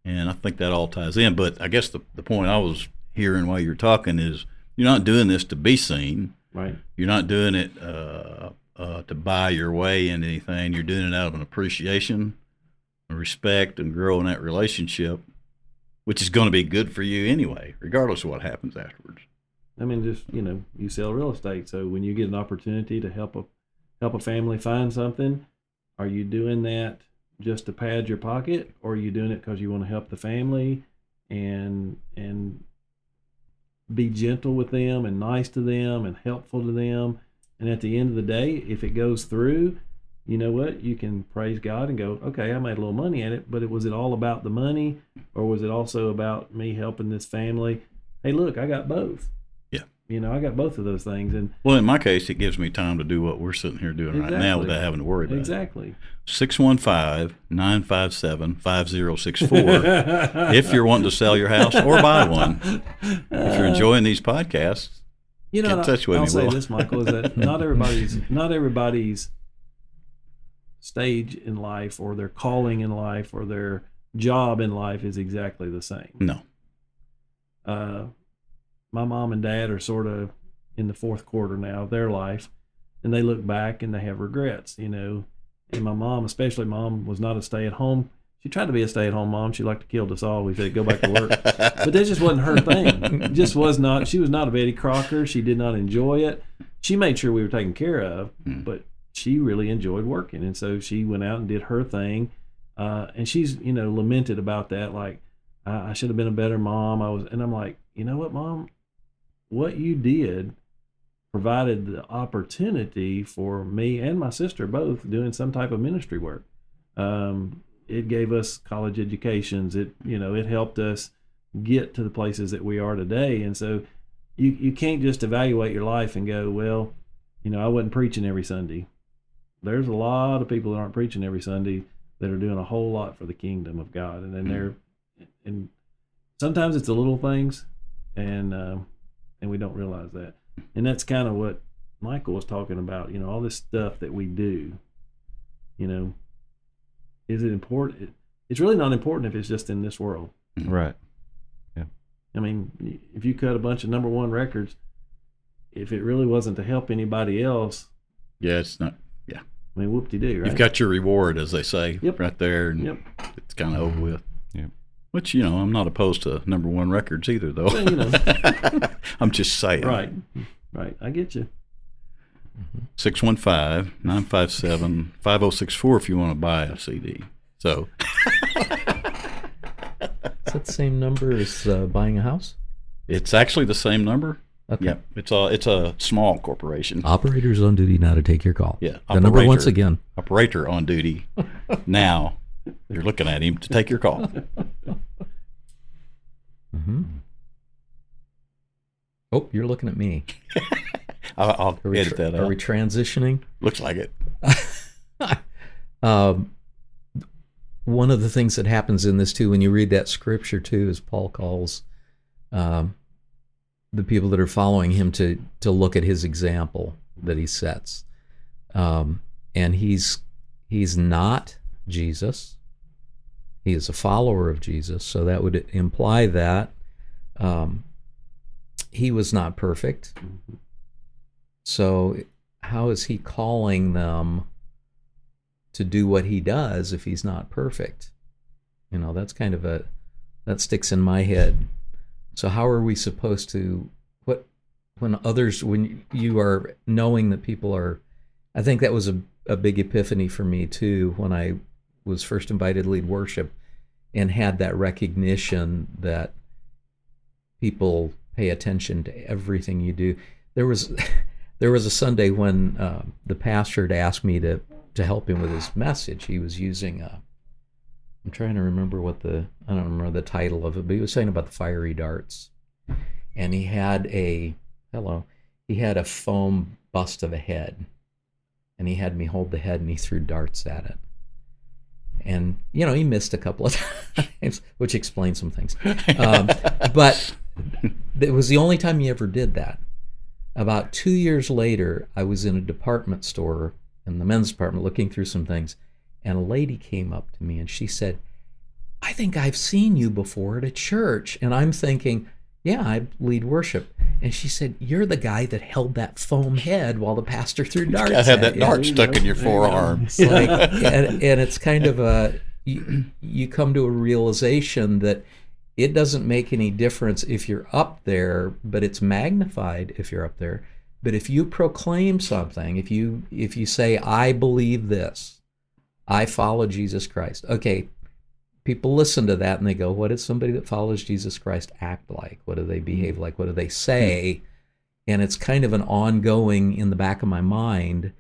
And I think that all ties in. But I guess the point I was hearing while you were talking is you're not doing this to be seen. Right. You're not doing it to buy your way into anything. You're doing it out of an appreciation, a respect, and growing that relationship, which is going to be good for you anyway, regardless of what happens afterwards. I mean, just, you sell real estate. So when you get an opportunity to help a family find something, are you doing that just to pad your pocket, or are you doing it because you want to help the family and be gentle with them and nice to them and helpful to them? And at the end of the day, if it goes through, you know what? You can praise God and go, "Okay, I made a little money at it, but was it all about the money, or was it also about me helping this family? Hey, look, I got both." Yeah. I got both of those things. And well, in my case, it gives me time to do what we're sitting here doing right now without having to worry about it. Exactly. 615-957-5064 if you're wanting to sell your house or buy one. If you're enjoying these podcasts, get in touch with me. I'll say this, Michael, is that not everybody's stage in life or their calling in life or their job in life is exactly the same. No. My mom and dad are sort of in the fourth quarter now of their life, and they look back and they have regrets, And my mom, especially mom, was not a stay-at-home. She tried to be a stay-at-home mom. She liked to kill us all. We said, "Go back to work." But that just wasn't her thing. It just was not. She was not a Betty Crocker. She did not enjoy it. She made sure we were taken care of, but she really enjoyed working. And so she went out and did her thing. And she's, lamented about that. Like, I should have been a better mom. And I'm like, you know what, Mom? What you did provided the opportunity for me and my sister both doing some type of ministry work. It gave us college educations. It helped us get to the places that we are today. And so you can't just evaluate your life and go, "Well, I wasn't preaching every Sunday." There's a lot of people that aren't preaching every Sunday that are doing a whole lot for the kingdom of God. And then and sometimes it's the little things, and we don't realize that. And that's kind of what Michael was talking about, all this stuff that we do, is it important? it's really not important if it's just in this world. Right. I mean, if you cut a bunch of number one records, if it really wasn't to help anybody else, Yeah, it's not. I mean, whoop-de-doo, right? You've got your reward, as they say, Yep. right there, and Yep. it's kind of over with. Yep. Which, I'm not opposed to number one records either, though. Well, I'm just saying. right. I get you. 615-957-5064 if you want to buy a CD. So, Is that the same number as buying a house? it's actually the same number. Okay. Yeah, it's a small corporation. Operators on duty now to take your call. Yeah, The number once again. Operator on duty. Now, you're looking at him to take your call. Mm-hmm. Oh, you're looking at me. I'll Are we, edit that are out. we transitioning? Looks like it. One of the things that happens in this too, when you read that scripture too, is Paul calls the people that are following him to look at his example that he sets, and he's not Jesus. He is a follower of Jesus, so that would imply that he was not perfect. So how is he calling them to do what he does if he's not perfect? That's kind of that sticks in my head. So how are we supposed to, when you are knowing that people are, I think that was a big epiphany for me too, when I was first invited to lead worship and had that recognition that people pay attention to everything you do. There was a Sunday when the pastor had asked me to help him with his message. He was using I'm trying to remember I don't remember the title of it, but he was saying about the fiery darts. And he had a foam bust of a head. And he had me hold the head and he threw darts at it. And, he missed a couple of times, which explains some things. But it was the only time he ever did that. About 2 years later, I was in a department store in the men's department looking through some things, and a lady came up to me and she said, "I think I've seen you before at a church." And I'm thinking, yeah, I lead worship. And she said, "You're the guy that held that foam head while the pastor threw darts I had at that you." dart stuck in your forearm. It's like, and it's kind of you come to a realization that it doesn't make any difference if you're up there, but it's magnified if you're up there. But if you proclaim something, if you say, "I believe this, I follow Jesus Christ," okay, people listen to that and they go, what does somebody that follows Jesus Christ act like? What do they behave like? What do they say? And it's kind of an ongoing in the back of my mind.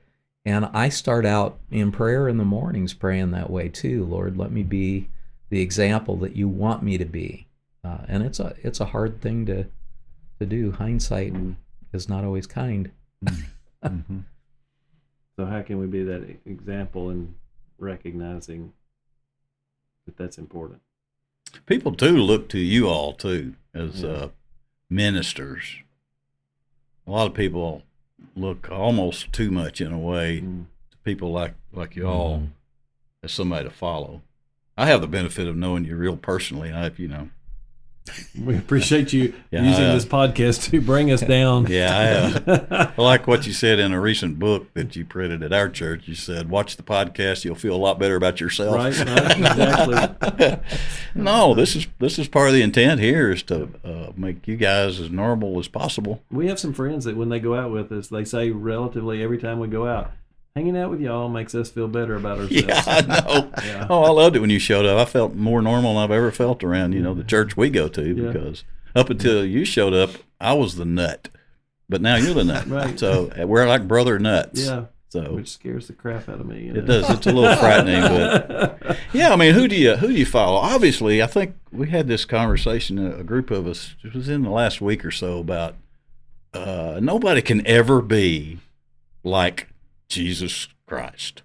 And I start out in prayer in the mornings praying that way too. Lord, let me be the example that you want me to be. And it's a hard thing to do. Hindsight is not always kind. Mm-hmm. So how can we be that example in recognizing that that's important? People too look to you all too as ministers. A lot of people look almost too much in a way to people like you all as somebody to follow. I have the benefit of knowing you real personally. We appreciate you Yeah, using this podcast to bring us down. I like what you said in a recent book that you printed at our church. You said, "Watch the podcast; you'll feel a lot better about yourself." Right, exactly. No, this is part of the intent here is to make you guys as normal as possible. We have some friends that when they go out with us, they say relatively every time we go out, hanging out with y'all makes us feel better about ourselves. Yeah, I know. Yeah. Oh, I loved it when you showed up. I felt more normal than I've ever felt around, the church we go to, because up until you showed up, I was the nut. But now you're the nut. Right. So we're like brother nuts. Yeah. So Which scares the crap out of me. it does. It's a little frightening, but yeah, I mean, who do you follow? Obviously, I think we had this conversation, a group of us, it was in the last week or so, about nobody can ever be like Jesus Christ.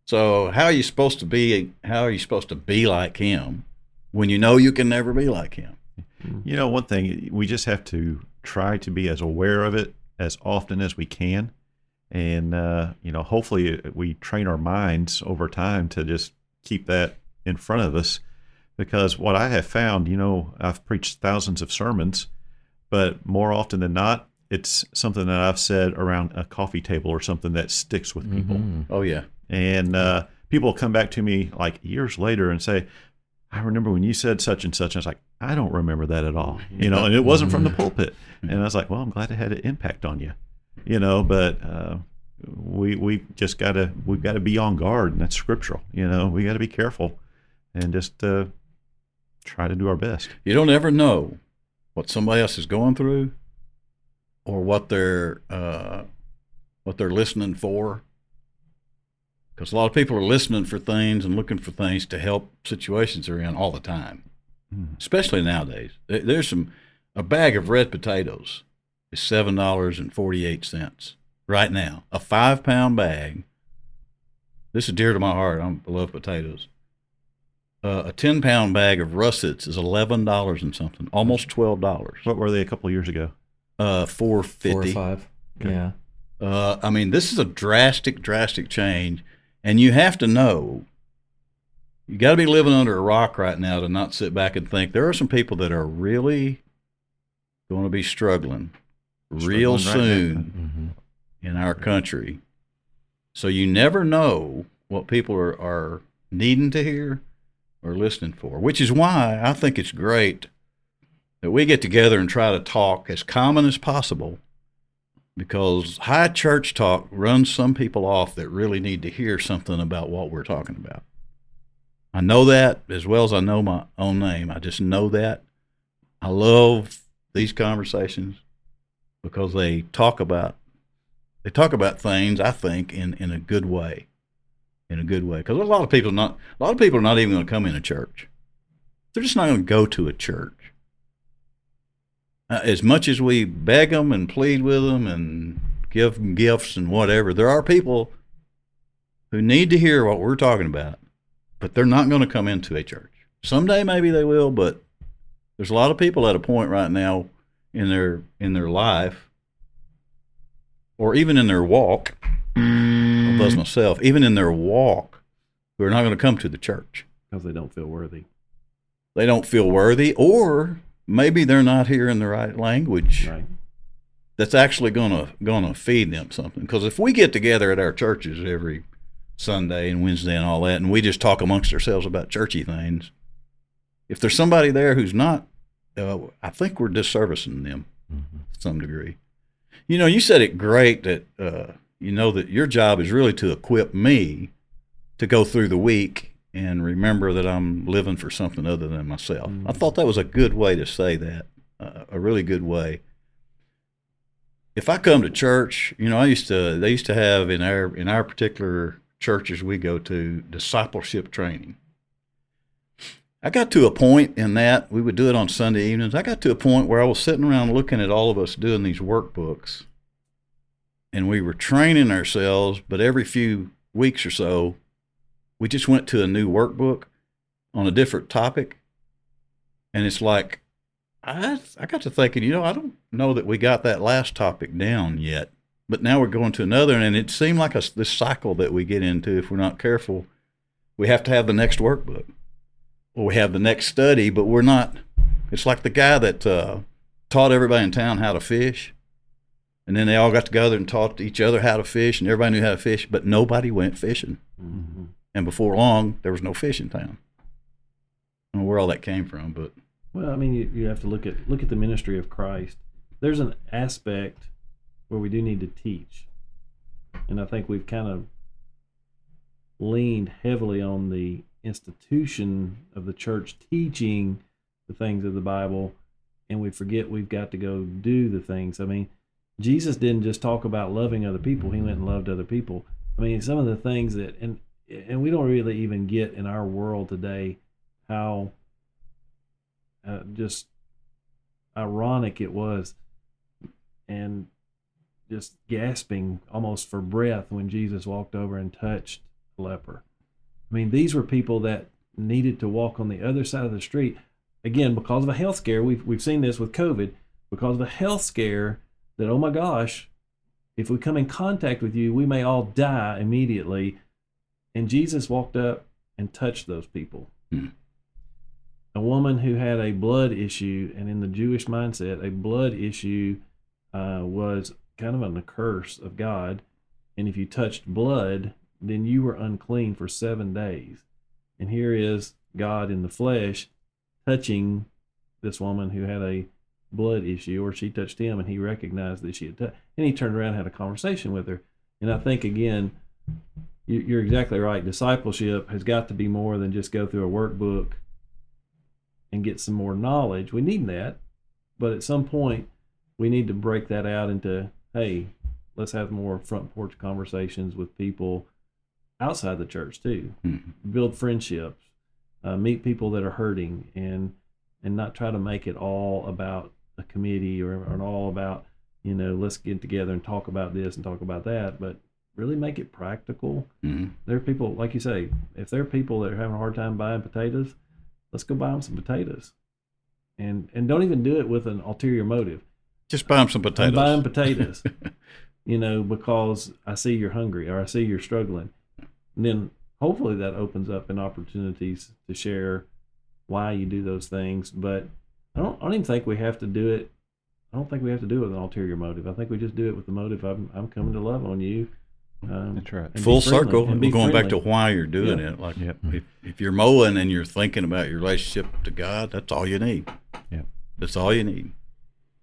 So how are you supposed to be like him when you know you can never be like him? One thing, we just have to try to be as aware of it as often as we can. And, hopefully we train our minds over time to just keep that in front of us. Because what I have found, I've preached thousands of sermons, but more often than not, it's something that I've said around a coffee table or something that sticks with people. Mm-hmm. Oh, yeah. And people come back to me like years later and say, I remember when you said such and such. And I was like, I don't remember that at all. And it wasn't from the pulpit. And I was like, well, I'm glad it had an impact on you. But we just we've got to be on guard, and that's scriptural. We got to be careful and just try to do our best. You don't ever know what somebody else is going through, or what they're listening for. Because a lot of people are listening for things and looking for things to help situations they're in all the time, especially nowadays. There's a bag of red potatoes is $7.48 right now. A 5-pound bag. This is dear to my heart. I love potatoes. A 10-pound bag of russets is $11 and something, almost $12. What were they a couple of years ago? $4.50. 4 or 5. Okay. Yeah. This is a drastic change, and you have to know. You got to be living under a rock right now to not sit back and think there are some people that are really going to be struggling real Struggling right soon in our country. So you never know what people are needing to hear or listening for, which is why I think it's great that we get together and try to talk as common as possible, because high church talk runs some people off that really need to hear something about what we're talking about. I know that as well as I know my own name. I just know that. I love these conversations because they talk about things, I think, in a good way. In a good way, because a lot of people are not even going to come in a church. They're just not going to go to a church. As much as we beg them and plead with them and give them gifts and whatever, there are people who need to hear what we're talking about, but they're not going to come into a church. Someday maybe they will, but there's a lot of people at a point right now in their life, or even in their walk. I'll buzz myself. Even in their walk, who are not going to come to the church because they don't feel worthy. They don't feel worthy, or maybe they're not hearing the right language. Right. That's actually gonna feed them something. Because if we get together at our churches every Sunday and Wednesday and all that, and we just talk amongst ourselves about churchy things, if there's somebody there who's not, I think we're disservicing them to some degree. You said it great that that your job is really to equip me to go through the week and remember that I'm living for something other than myself. I thought that was a good way to say that, a really good way. If I come to church, they used to have in our particular churches we go to discipleship training. I got to a point in that, we would do it on Sunday evenings. I got to a point where I was sitting around looking at all of us doing these workbooks, and we were training ourselves, but every few weeks or so, we just went to a new workbook on a different topic. And it's like, I got to thinking, I don't know that we got that last topic down yet, but now we're going to another. And it seemed like this cycle that we get into, if we're not careful. We have to have the next workbook, or we have the next study, but we're not. It's like the guy that taught everybody in town how to fish. And then they all got together and taught each other how to fish, and everybody knew how to fish, but nobody went fishing. Mm-hmm. And before long, there was no fish in town. I don't know where all that came from, but well, I mean, you have to look at the ministry of Christ. There's an aspect where we do need to teach, and I think we've kind of leaned heavily on the institution of the church teaching the things of the Bible, and we forget we've got to go do the things. I mean, Jesus didn't just talk about loving other people. He went and loved other people. I mean, some of the things that, and we don't really even get in our world today how just ironic it was, and just gasping almost for breath when Jesus walked over and touched the leper. I mean, these were people that needed to walk on the other side of the street. Again, because of a health scare, we've seen this with COVID, because of a health scare, that, oh my gosh, if we come in contact with you, we may all die immediately. And Jesus walked up and touch those people. Hmm. A woman who had a blood issue, and in the Jewish mindset, a blood issue was kind of a curse of God. And if you touched blood, then you were unclean for 7 days. And here is God in the flesh touching this woman who had a blood issue, or she touched him, and he recognized that she had touched. And he turned around and had a conversation with her. And I think, again, you're exactly right. Discipleship has got to be more than just go through a workbook and get some more knowledge. We need that. But at some point, we need to break that out into, hey, let's have more front porch conversations with people outside the church too. Mm-hmm. Build friendships, meet people that are hurting, and not try to make it all about a committee or all about, let's get together and talk about this and talk about that, but really make it practical. Mm-hmm. There are people, like you say, if there are people that are having a hard time buying potatoes, let's go buy them some potatoes. And don't even do it with an ulterior motive. Just buy them some potatoes. I'm buying potatoes, because I see you're hungry or I see you're struggling. And then hopefully that opens up in opportunities to share why you do those things. But I don't even think we have to do it. I don't think we have to do it with an ulterior motive. I think we just do it with the motive, I'm coming to love on you. That's right. Full circle. And We're going back to friendly. why you're doing it. Like if you're mowing and you're thinking about your relationship to God, that's all you need. Yeah. That's all you need.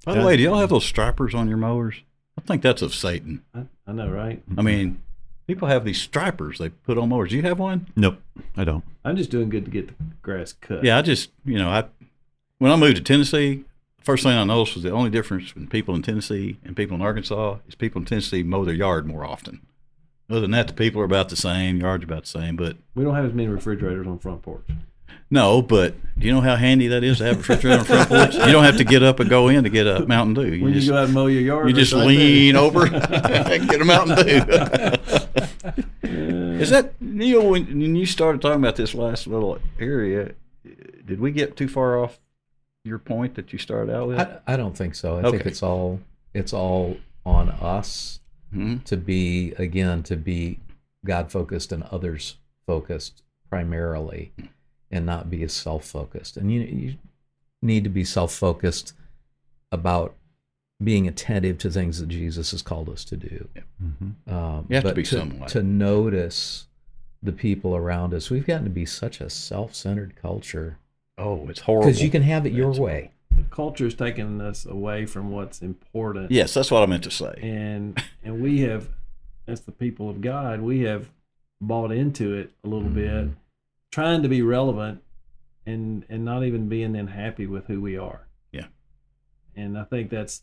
By the way, do y'all have those stripers on your mowers? I think that's of Satan. I know, right? I mean, people have these stripers they put on mowers. Do you have one? Nope, I don't. I'm just doing good to get the grass cut. Yeah, I just, when I moved to Tennessee, the first thing I noticed was the only difference between people in Tennessee and people in Arkansas is people in Tennessee mow their yard more often. Other than that, the people are about the same, yards about the same, but We don't have as many refrigerators on the front porch. no, but do you know how handy that is to have a refrigerator on the front porch? You don't have to get up and go in to get a Mountain Dew. When you go out and mow your yard, You just it's right lean there. over and get a Mountain Dew. Is that, Neil, when you started talking about this last little area, did we get too far off your point that you started out with? I don't think so. I think Okay. it's all on us Mhm. to be God focused and others focused primarily, and not be self focused. And you need to be self focused about being attentive to things that Jesus has called us to do. Mm-hmm. You have to but be somewhat. to notice the people around us. We've gotten to be such a self-centered culture Oh, it's horrible. because you can have it your It's- way. The culture's taken us away from what's important. Yes, that's what I meant to say. And we have, as the people of God, we have bought into it a little bit, trying to be relevant and not even being then happy with who we are. Yeah. And I think that's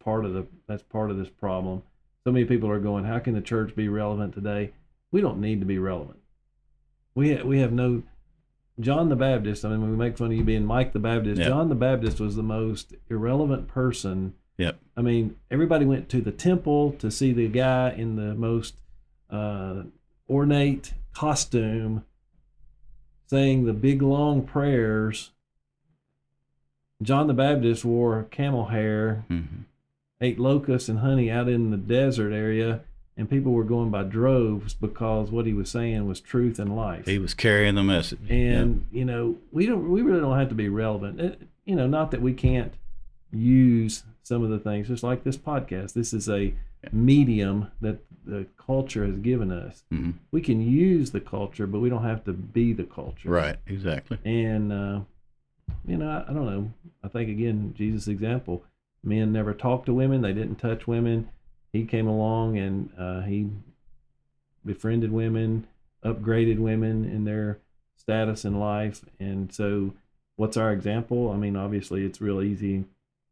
part of this problem. So many people are going, how can the church be relevant today? We don't need to be relevant. We have no John the Baptist. I mean, when we make fun of you being Mike the Baptist, Yeah. John the Baptist was the most irrelevant person. Yep. I mean, everybody went to the temple to see the guy in the most ornate costume saying the big long prayers. John the Baptist wore camel hair, Mhm. ate locusts and honey out in the desert area, and people were going by droves because what he was saying was truth and life. He was carrying the message. And we really don't have to be relevant. Not that we can't use some of the things, just like this podcast. This is a medium that the culture has given us. Mhm. We can use the culture, but we don't have to be the culture. Right, exactly. And I don't know. I think again, Jesus' example: men never talked to women; they didn't touch women. He came along and he befriended women, upgraded women in their status in life. And so, what's our example? I mean, obviously, it's real easy,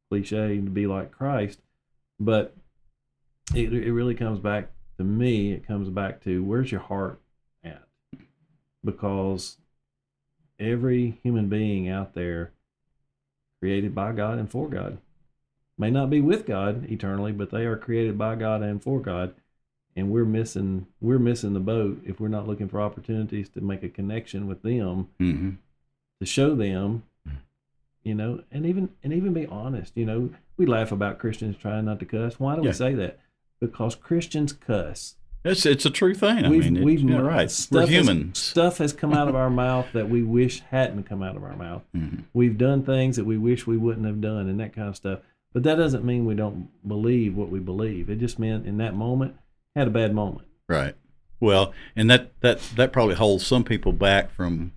cliche, to be like Christ, but it really comes back to me. It comes back to where's your heart at? Because every human being out there created by God and for God. May not be with God eternally, but they are created by God and for God. And we're missing the boat if we're not looking for opportunities to make a connection with them, Mm-hmm. to show them, and even be honest. We laugh about Christians trying not to cuss. Why do we say that? Because Christians cuss. It's a true thing. I mean, you're right. We're humans. Stuff has come out of our mouth that we wish hadn't come out of our mouth. We've done things that we wish we wouldn't have done, and that kind of stuff. But that doesn't mean we don't believe what we believe. It just meant in that moment, had a bad moment. Right. Well, and that probably holds some people back from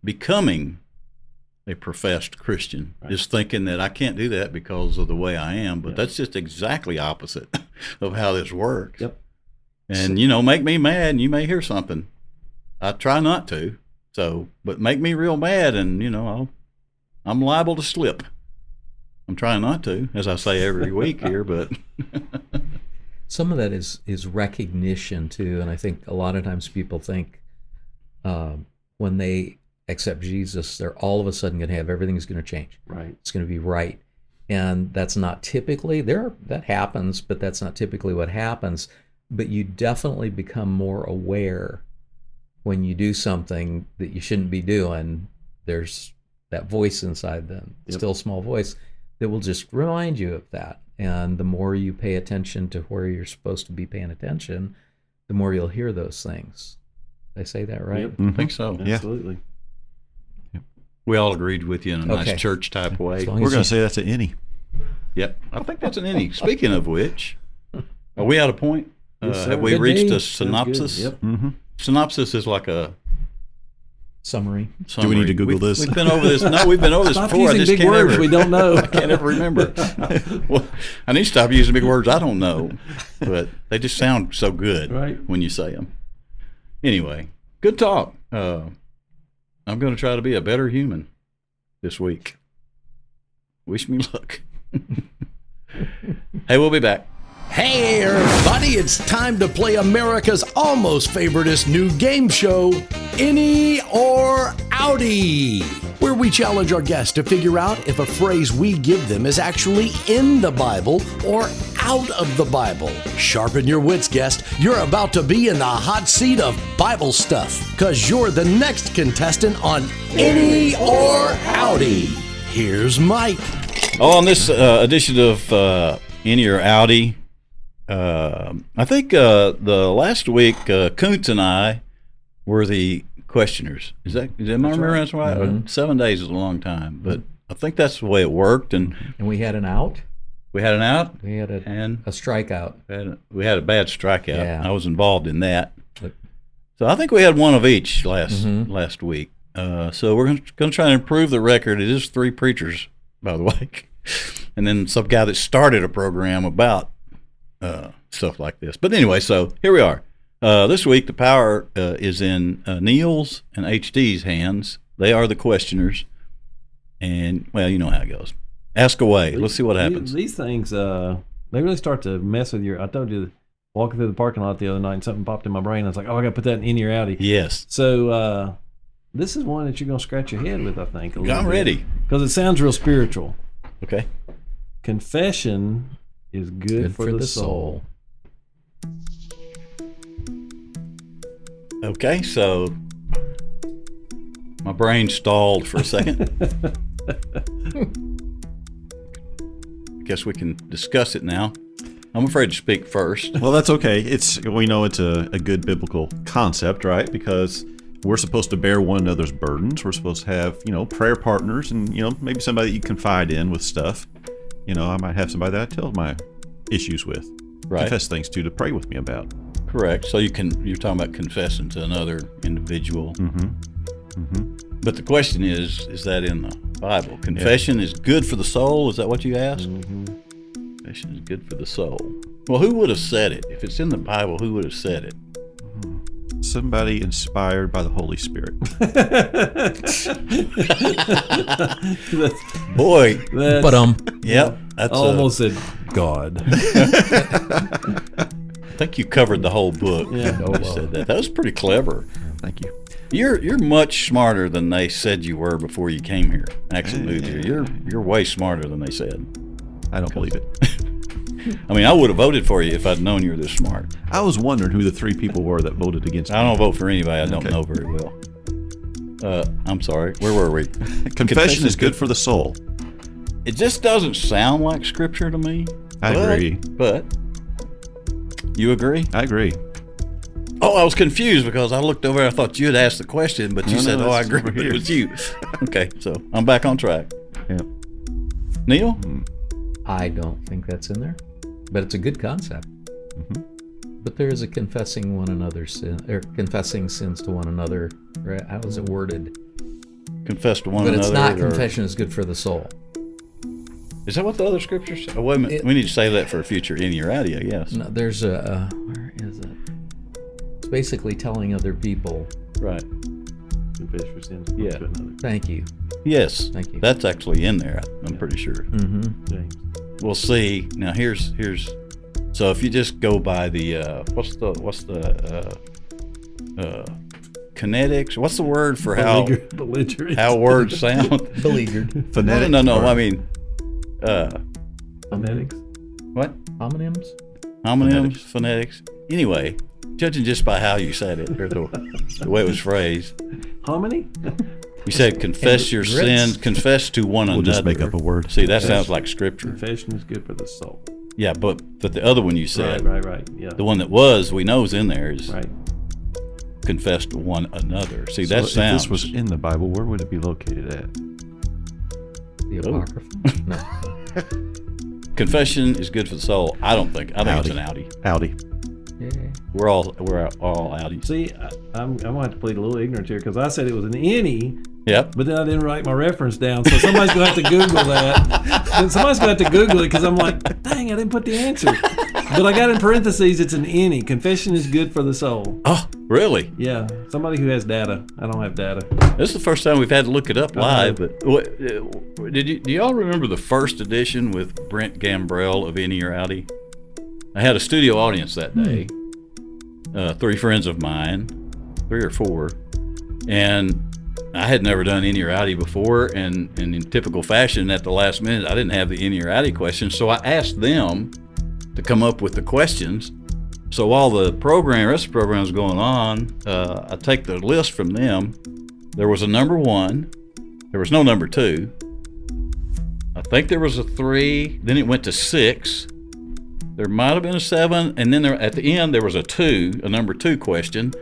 becoming a professed Christian, is thinking that I can't do that because of the way I am. But that's just exactly opposite of how this works. Yep. And, make me mad and you may hear something. I try not to. So, but make me real mad and, I'm liable to slip. I'm trying not to, as I say every week here, but. Some of that is recognition too. And I think a lot of times people think when they accept Jesus, they're all of a sudden going to have everything's going to change. Right. It's going to be right. And that's not typically that happens, but that's not typically what happens. But you definitely become more aware when you do something that you shouldn't be doing. There's that voice inside them, still small voice, that will just remind you of that. And the more you pay attention to where you're supposed to be paying attention, the more you'll hear those things. Did I say that right? Yep, I think so. Absolutely. Yeah. We all agreed with you in a nice church type way. We're going to say that's an Inny. Yep, I think that's an Inny. Speaking of which, are we at a point? Yes, have we Could reached be. a synopsis? Yep. Mm-hmm. Synopsis is like a Summary. summary. Do we need to Google this? We've been over this. No, we've been over this Stop before. I using just big can't words ever. we don't know. I can't ever remember. Well, I need to stop using big words I don't know, but they just sound so good when you say them. Anyway, good talk. I'm going to try to be a better human this week. Wish me luck. Hey, we'll be back. Hey everybody, it's time to play America's almost favoritist new game show, Inny or Outty, where we challenge our guests to figure out if a phrase we give them is actually in the Bible or out of the Bible. Sharpen your wits, guest. You're about to be in the hot seat of Bible stuff, because you're the next contestant on Inny or Outty. Here's Mike. On this edition of Inny or Outty, I think the last week Koontz and I were the questioners. Am I remembering that's right? Mm-hmm. 7 days is a long time, but I think that's the way it worked. And we had an out. we had an out. We had a strikeout. We had a bad strikeout. Yeah. I was involved in that. But- So I think we had one of each last week. So we're going to try to improve the record. It is 3 preachers, by the way, and then some guy that started a program about stuff like this. But anyway, so here we are. This week the power is in Neil's and HD's hands. They are the questioners. And, well, you know how it goes. Ask away. Let's see what happens. These things, they really start to mess with your. I told you, walking through the parking lot the other night, and something popped in my brain. I was like, oh, I got to put that in Inny or Outty. Yes. So this is one that you're going to scratch your head with, I think. I'm ready. Because it sounds real spiritual. Okay. Confession is good for the soul. Okay, so my brain stalled for a second. Guess we can discuss it now. I'm afraid to speak first. Well, that's okay. We know it's a good biblical concept, right? Because we're supposed to bear one another's burdens. We're supposed to have, prayer partners and, maybe somebody that you confide in with stuff. I might have somebody that I tell my issues with. Right. Confess things to pray with me about. Correct. So you're talking about confessing to another individual. But the question is that in the Bible? Confession is good for the soul? Is that what you asked? Confession is good for the soul. Well, who would have said it? If it's in the Bible, who would have said it? Somebody inspired by the Holy Spirit. Boy. Yep. That's almost said God. I think you covered the whole book. Yeah. when you said that. That was pretty clever. Thank you. You're much smarter than they said you were before you came here. Actually moved here. You're way smarter than they said. I don't believe it. I mean, I would have voted for you if I'd known you were this smart. I was wondering who the 3 people were that voted against me. I don't vote for anybody I don't know very well. I'm sorry. Where were we? Confession is good for the soul. It just doesn't sound like Scripture to me. I agree. But You agree? I agree. Oh, I was confused because I looked over. I thought you had asked the question, but you No, said, no, "Oh, I it's agree." over But it here. was you. Okay, so I'm back on track. Yeah. Neil, I don't think that's in there, but it's a good concept. But there is a confessing one another's sin, or confessing sins to one another. Right? How is it worded? confess to one But another. it's not or- confession is good for the soul. Is that what the other scriptures say? Oh, wait a minute. We need to save that for a future Inny or Outty, I guess. No, there's a where is it? It's basically telling other people. Right. Confess your sins one Yeah. to another. Thank you. Yes. Thank you. That's actually in there. I'm pretty sure. Mm-hmm. James. We'll see. Now here's. So if you just go by the what's the kinetics? What's the word for Belligerent. how words sound? Beleaguered. Phonetic. No. or- I mean, Phonetics. what? Homonyms? Homonyms, phonetics. Anyway, judging just by how you said it or the way it was phrased, Hominy? you said confess And your Ritz. sins, confess to one We'll another. just make up a word. See, that sounds like scripture. Confession is good for the soul. Yeah, but the other one you said, Right. Yeah. the one that we know is in there is Right. confess to one another. See, So that if sounds. this was in the Bible, where would it be located at? The Oh. Apocrypha? No. Confession is good for the soul. I think it's an Outty. Audi. Yeah. We're all Outties. See, I'm going to have to plead a little ignorance here because I said it was an Inny, Yep. but then I didn't write my reference down. So somebody's going to have to Google that. Then somebody's going to have to Google it because I'm like, dang, I didn't put the answer. But I got in parentheses, it's an Inny. Confession is good for the soul. Oh, really? Yeah, somebody who has data. I don't have data. This is the first time we've had to look it up live. But do y'all remember the first edition with Brent Gambrell of Inny or Outty? I had a studio audience that day. 3 friends of mine, 3 or 4, and I had never done Inny or Outty before. And in typical fashion, at the last minute, I didn't have the Inny or Outty questions, so I asked them to come up with the questions. So while the rest of the program was going on, I take the list from them. There was a number 1. There was no number 2. I think there was a 3. Then it went to 6. There might have been a 7, and then at the end there was a number 2 question.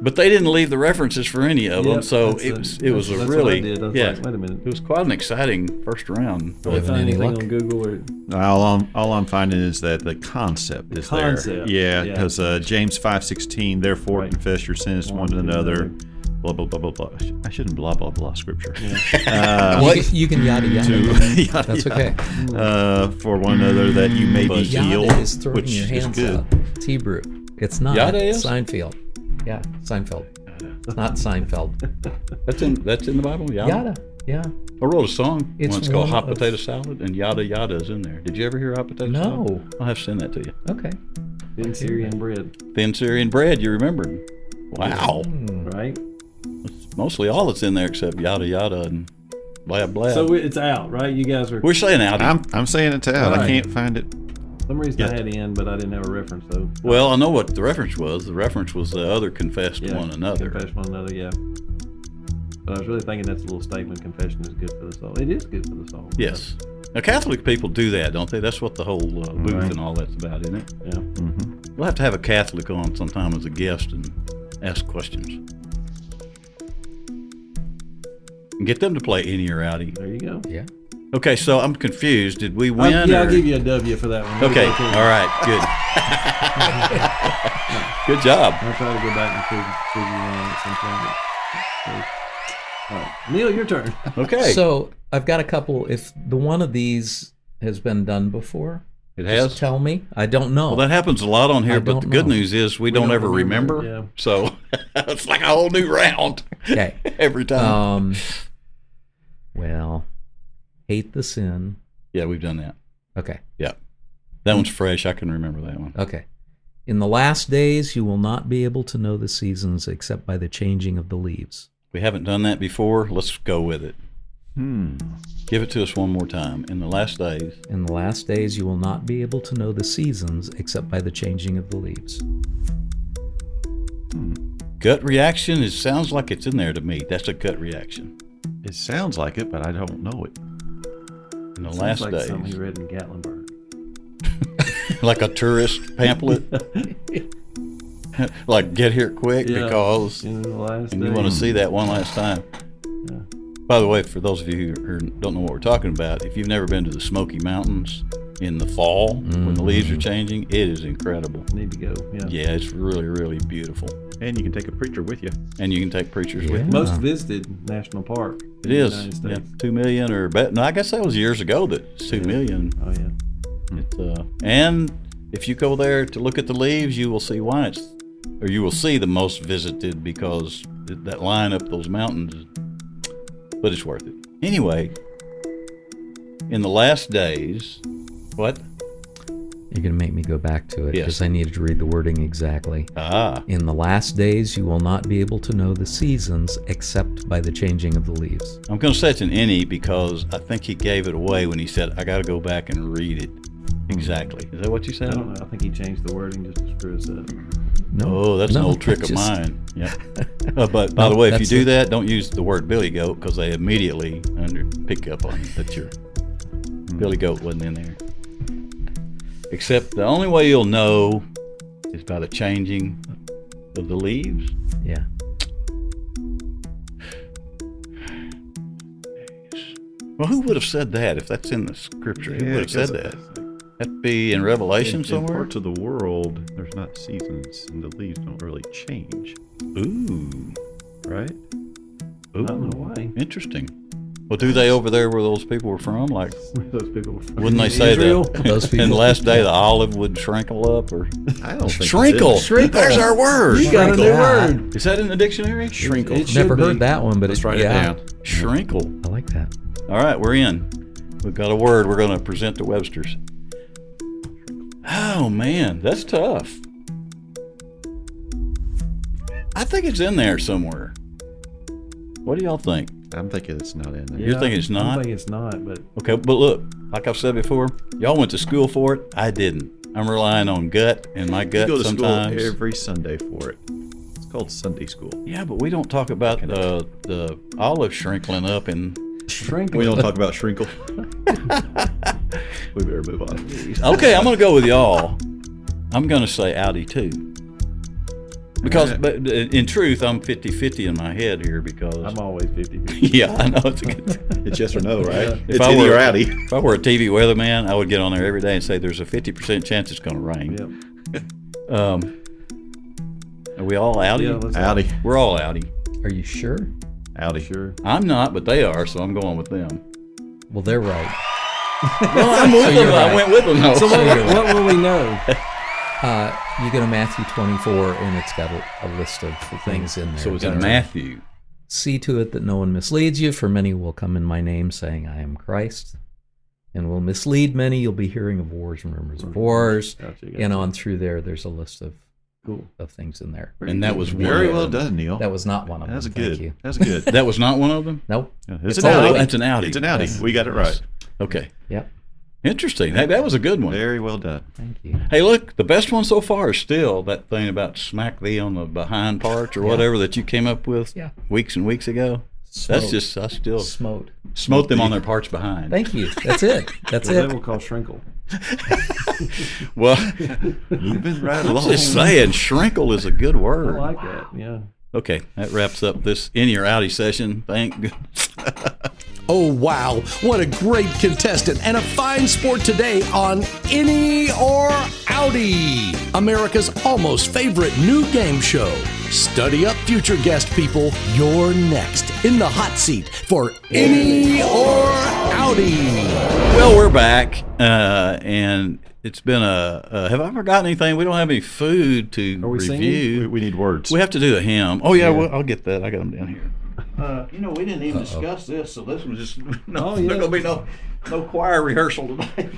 But they didn't leave the references for any of them, Yep, so that's it was a that's really what I did. I was like, wait a minute. it was quite an exciting first round. Do I Living find any anything luck? on Google or All I'm finding is that the concept is concept, there. Yeah, yeah. because James 5:16, therefore Right. confess your sins one to another. Blah blah blah blah blah. I shouldn't blah blah blah scripture. You can yada yada. Yada, That's yada. okay. For one another that you may be healed, Yada is throwing which your is hands good. up. It's Hebrew. It's not Yada is? Seinfeld. Yeah, Seinfeld. It's not Seinfeld. That's in the Bible. Yada. Yeah. I wrote a song It's once called one Hot of- Potato Salad, and yada yada is in there. Did you ever hear Hot Potato Salad? No. I'll have to send that to you. Okay. thin Syrian bread, Thin Syrian bread, you remembered. Wow. right? It's mostly all that's in there except yada yada and blah blah. So it's out, right? You guys are. We're saying Outty. I'm saying it out. I Right. can't find it. For some reason Yeah. I had in, but I didn't have a reference though. Well, I know what the reference was. The reference was the other confess to Yeah, one another. Confess one another, yeah. But I was really thinking that's a little statement. Confession is good for the soul. It is good for the soul. Yes. Now, Catholic people do that, don't they? That's what the whole booth Right. and all that's about, isn't it? Yeah. Mm-hmm. We'll have to have a Catholic on sometime as a guest and ask questions. And get them to play Inny or Outty. There you go. Yeah. Okay, so I'm confused. Did we win? Yeah, I'll or- give you a W for that one. Okay, Okay. all right, good. Good job. I'll try to go back and prove you wrong at some point. So, all right. Neil, your turn. Okay. So I've got a couple. If the one of these has been done before, it just has? tell me. I don't know. Well, that happens a lot on here, I but don't the good know. news is we don't ever remember. Yeah. So it's like a whole new round Okay. every time. Well, hate the sin. Yeah, we've done that. Okay. Yeah. That one's fresh. I can remember that one. Okay. In the last days, you will not be able to know the seasons except by the changing of the leaves. We haven't done that before. Let's go with it. Give it to us one more time. In the last days. In the last days, you will not be able to know the seasons except by the changing of the leaves. Gut reaction, it sounds like it's in there to me. That's a gut reaction. It sounds like it, but I don't know it. In the Sounds last like days. something you read in Gatlinburg. like a tourist pamphlet. Like, get here quick Yeah. because In the last and you day. want to see that one last time. Yeah. By the way, for those of you who don't know what we're talking about, if you've never been to the Smoky Mountains in the fall when the leaves are changing, it is incredible. Need to go. Yeah. Yeah, it's really, really beautiful. And you can take a preacher with you. And you can take preachers with you. Most visited national park. It in the is. United Yeah, States. 2 million or better. No, I guess that was years ago that it's 2 million. Oh yeah. It's, and if you go there to look at the leaves, you will see why it's, or you will see the most visited because that line up those mountains, but it's worth it. Anyway, in the last days, what? You're going to make me go back to it Yes. because I needed to read the wording exactly. Ah, In the last days, you will not be able to know the seasons except by the changing of the leaves. I'm going to say it's an Inny because I think he gave it away when he said, I got to go back and read it. Exactly. Is that what you I said? don't know. I think he changed the wording just to screw us up. Oh, that's an No, old trick of just- mine. Yeah. But by No, the way, if you that's do it. that, don't use the word billy goat because they immediately pick up on that your billy goat wasn't in there. Except the only way you'll know is by the changing of the leaves. Yeah. Well, who would have said that if that's in the scripture? Who Yeah, would have said because that? That'd be in Revelation In somewhere. parts of the world, there's not seasons, and the leaves don't really change, Ooh. right? I don't know why. Interesting. Well, do they over there where those people were from? Like, Those people were from wouldn't they say Israel. that Those in people. the last day the olive would shrinkle up or I don't think shrinkle? it's in There's our word. You got a new Yeah. word. Is that in the dictionary? Shrinkle. It should Never be. heard that one, but Let's write yeah, it down. Shrinkle. I like that. All right, we're in. We've got a word we're going to present to Webster's. Oh, man, that's tough. I think it's in there somewhere. What do y'all think? I'm thinking it's not in there. You're thinking it's I not? don't think it's not, but Okay, but look, like I've said before, y'all went to school for it. I didn't. I'm relying on gut, and my You gut go to sometimes. school every Sunday for it. It's called Sunday school. Yeah, but we don't talk about the olive shrinkling up and. shrinking. We don't talk about shrinkle. We better move on. Okay, I'm gonna go with y'all. I'm gonna say Outty too. Because, Alright. but in truth, I'm 50-50 in my head here because. I'm always 50-50. Yeah, I know it's a good. It's yes or no, right? Yeah. It's I Inny were- or Outty. If I were a TV weatherman, I would get on there every day and say there's a 50% chance it's gonna rain. Yep. Are we all Outty? Yeah, let's Outty. We're all Outty. Are you sure? Outty. Sure. I'm not, but they are, so I'm going with them. Well, they're right. Well, I'm with them. you're I right. went with them. So what will we know? You go to Matthew 24, and it's got a list of things in there. So it's that in are- Matthew. See to it that no one misleads you, for many will come in my name, saying, I am Christ, and will mislead many. You'll be hearing of wars and rumors of wars. Gotcha. And on through there's a list of Cool. things in there. And that was one Very of well them. done, Neil. That was not one of That's them. good. Thank you. That's good. That was not one of them? Nope. Yeah, it's It's an all- Outty. That's an Outty. It's an Outty. We got it right. Okay. Yep. Interesting. That was a good one. Very well done. Thank you. Hey, look, the best one so far is still that thing about smack thee on the behind parts or whatever that you came up with Yeah. weeks and weeks ago. That's Smote. just, I still Smote. smote them on their parts behind. Thank you. That's it. That's That it. we'll call shrinkle. Well, Moving right I'm along. just saying, shrinkle is a good I word. like that. Yeah. Okay, that wraps up this Inny or Outty session. Thank goodness. Oh, wow. What a great contestant and a fine sport today on Inny or Outty, America's almost favorite new game show. Study up, future guest people. You're next in the hot seat for Inny or Outty. Well, we're back, and it's been have I forgotten anything? We don't have any food to Are we review. singing? We need words. We have to do a hymn. Oh yeah, well, I'll get that. I got them down here. We didn't even discuss this, so this was just Oh, yeah. there's gonna be no choir rehearsal tonight.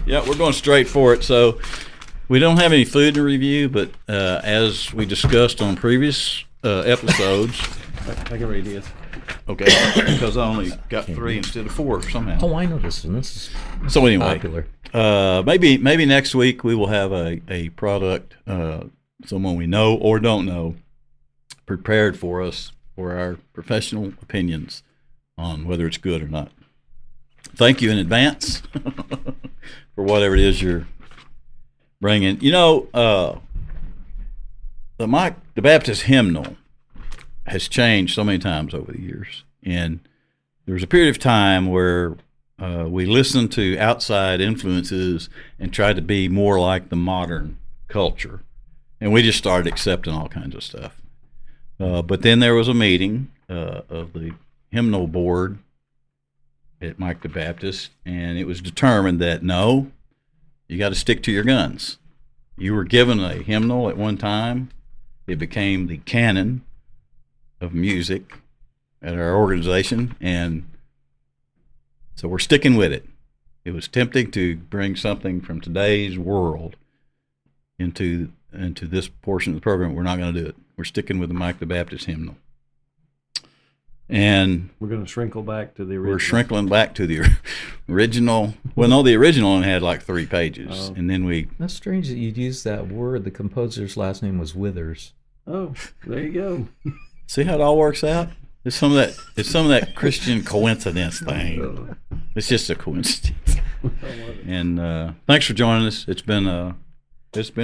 Yeah, we're going straight for it. So we don't have any food to review, but as we discussed on previous episodes, I can read this. okay, because I only got 3 instead of 4 somehow. Oh, I know this one. This is So anyway, popular. maybe next week we will have a product, someone we know or don't know, prepared for us for our professional opinions on whether it's good or not. thank you in advance for whatever it is you're bringing. You know, the Baptist hymnal has changed so many times over the years, and there was a period of time where we listened to outside influences and tried to be more like the modern culture, and we just started accepting all kinds of stuff. But then there was a meeting of the hymnal board at Mike the Baptist, and it was determined that no, you got to stick to your guns. You were given a hymnal at one time. It became the canon of music at our organization, and so we're sticking with it. It was tempting to bring something from today's world into this portion of the program. We're not going to do it. We're sticking with the Mike the Baptist hymnal. And we're going to shrinkle back to the original. We're shrinkling back to the original. Well, no, the original only had like 3 pages. And then we... That's strange that you'd use that word. The composer's last name was Withers. Oh, there you go. See how it all works out? It's some of that Christian coincidence thing. It's just a coincidence. And thanks for joining us. It's been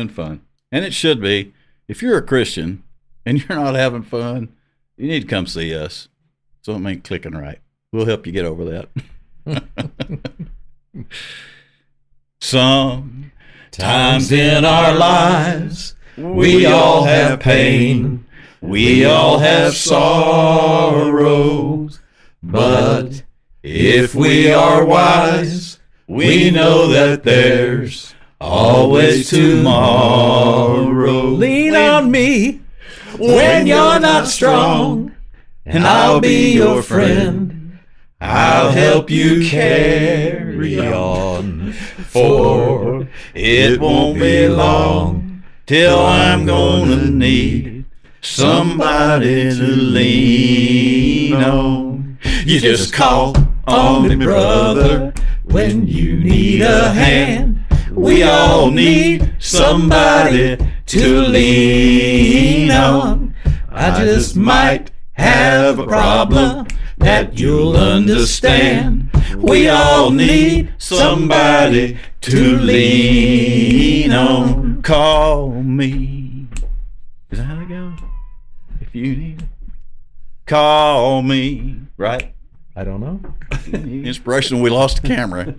fun, and it should be. If you're a Christian and you're not having fun, you need to come see us. Something ain't clicking right. We'll help you get over that. Sometimes in our lives, we all have pain. We all have sorrows. But if we are wise, we know that there's always tomorrow. Lean on me when you're not strong, and I'll be your friend. I'll help you carry on, for it won't be long till I'm gonna need somebody to lean on. You just call on me, brother, when you need a hand. We all need somebody to lean on. I just might have a problem that you'll understand. We all need somebody to lean on. Call me. Is that how it goes? If you need it, call me. Right? I don't know. Inspiration. We lost the camera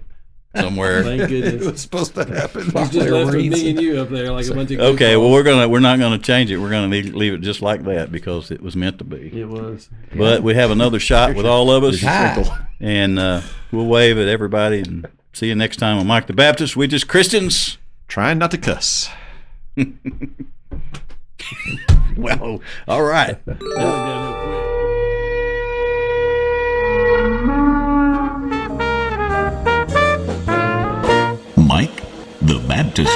somewhere. Thank goodness. It was supposed to happen. He's just left with me and you up there like a bunch of Okay, goofballs. well we're not gonna change it. We're gonna leave it just like that because it was meant to be. It was. But we have another shot with all of us, Hi. and we'll wave at everybody and see you next time on Mike the Baptist. We just Christians. Trying not to cuss. Well, all right. Now we gotta know quick. Mike the Baptist.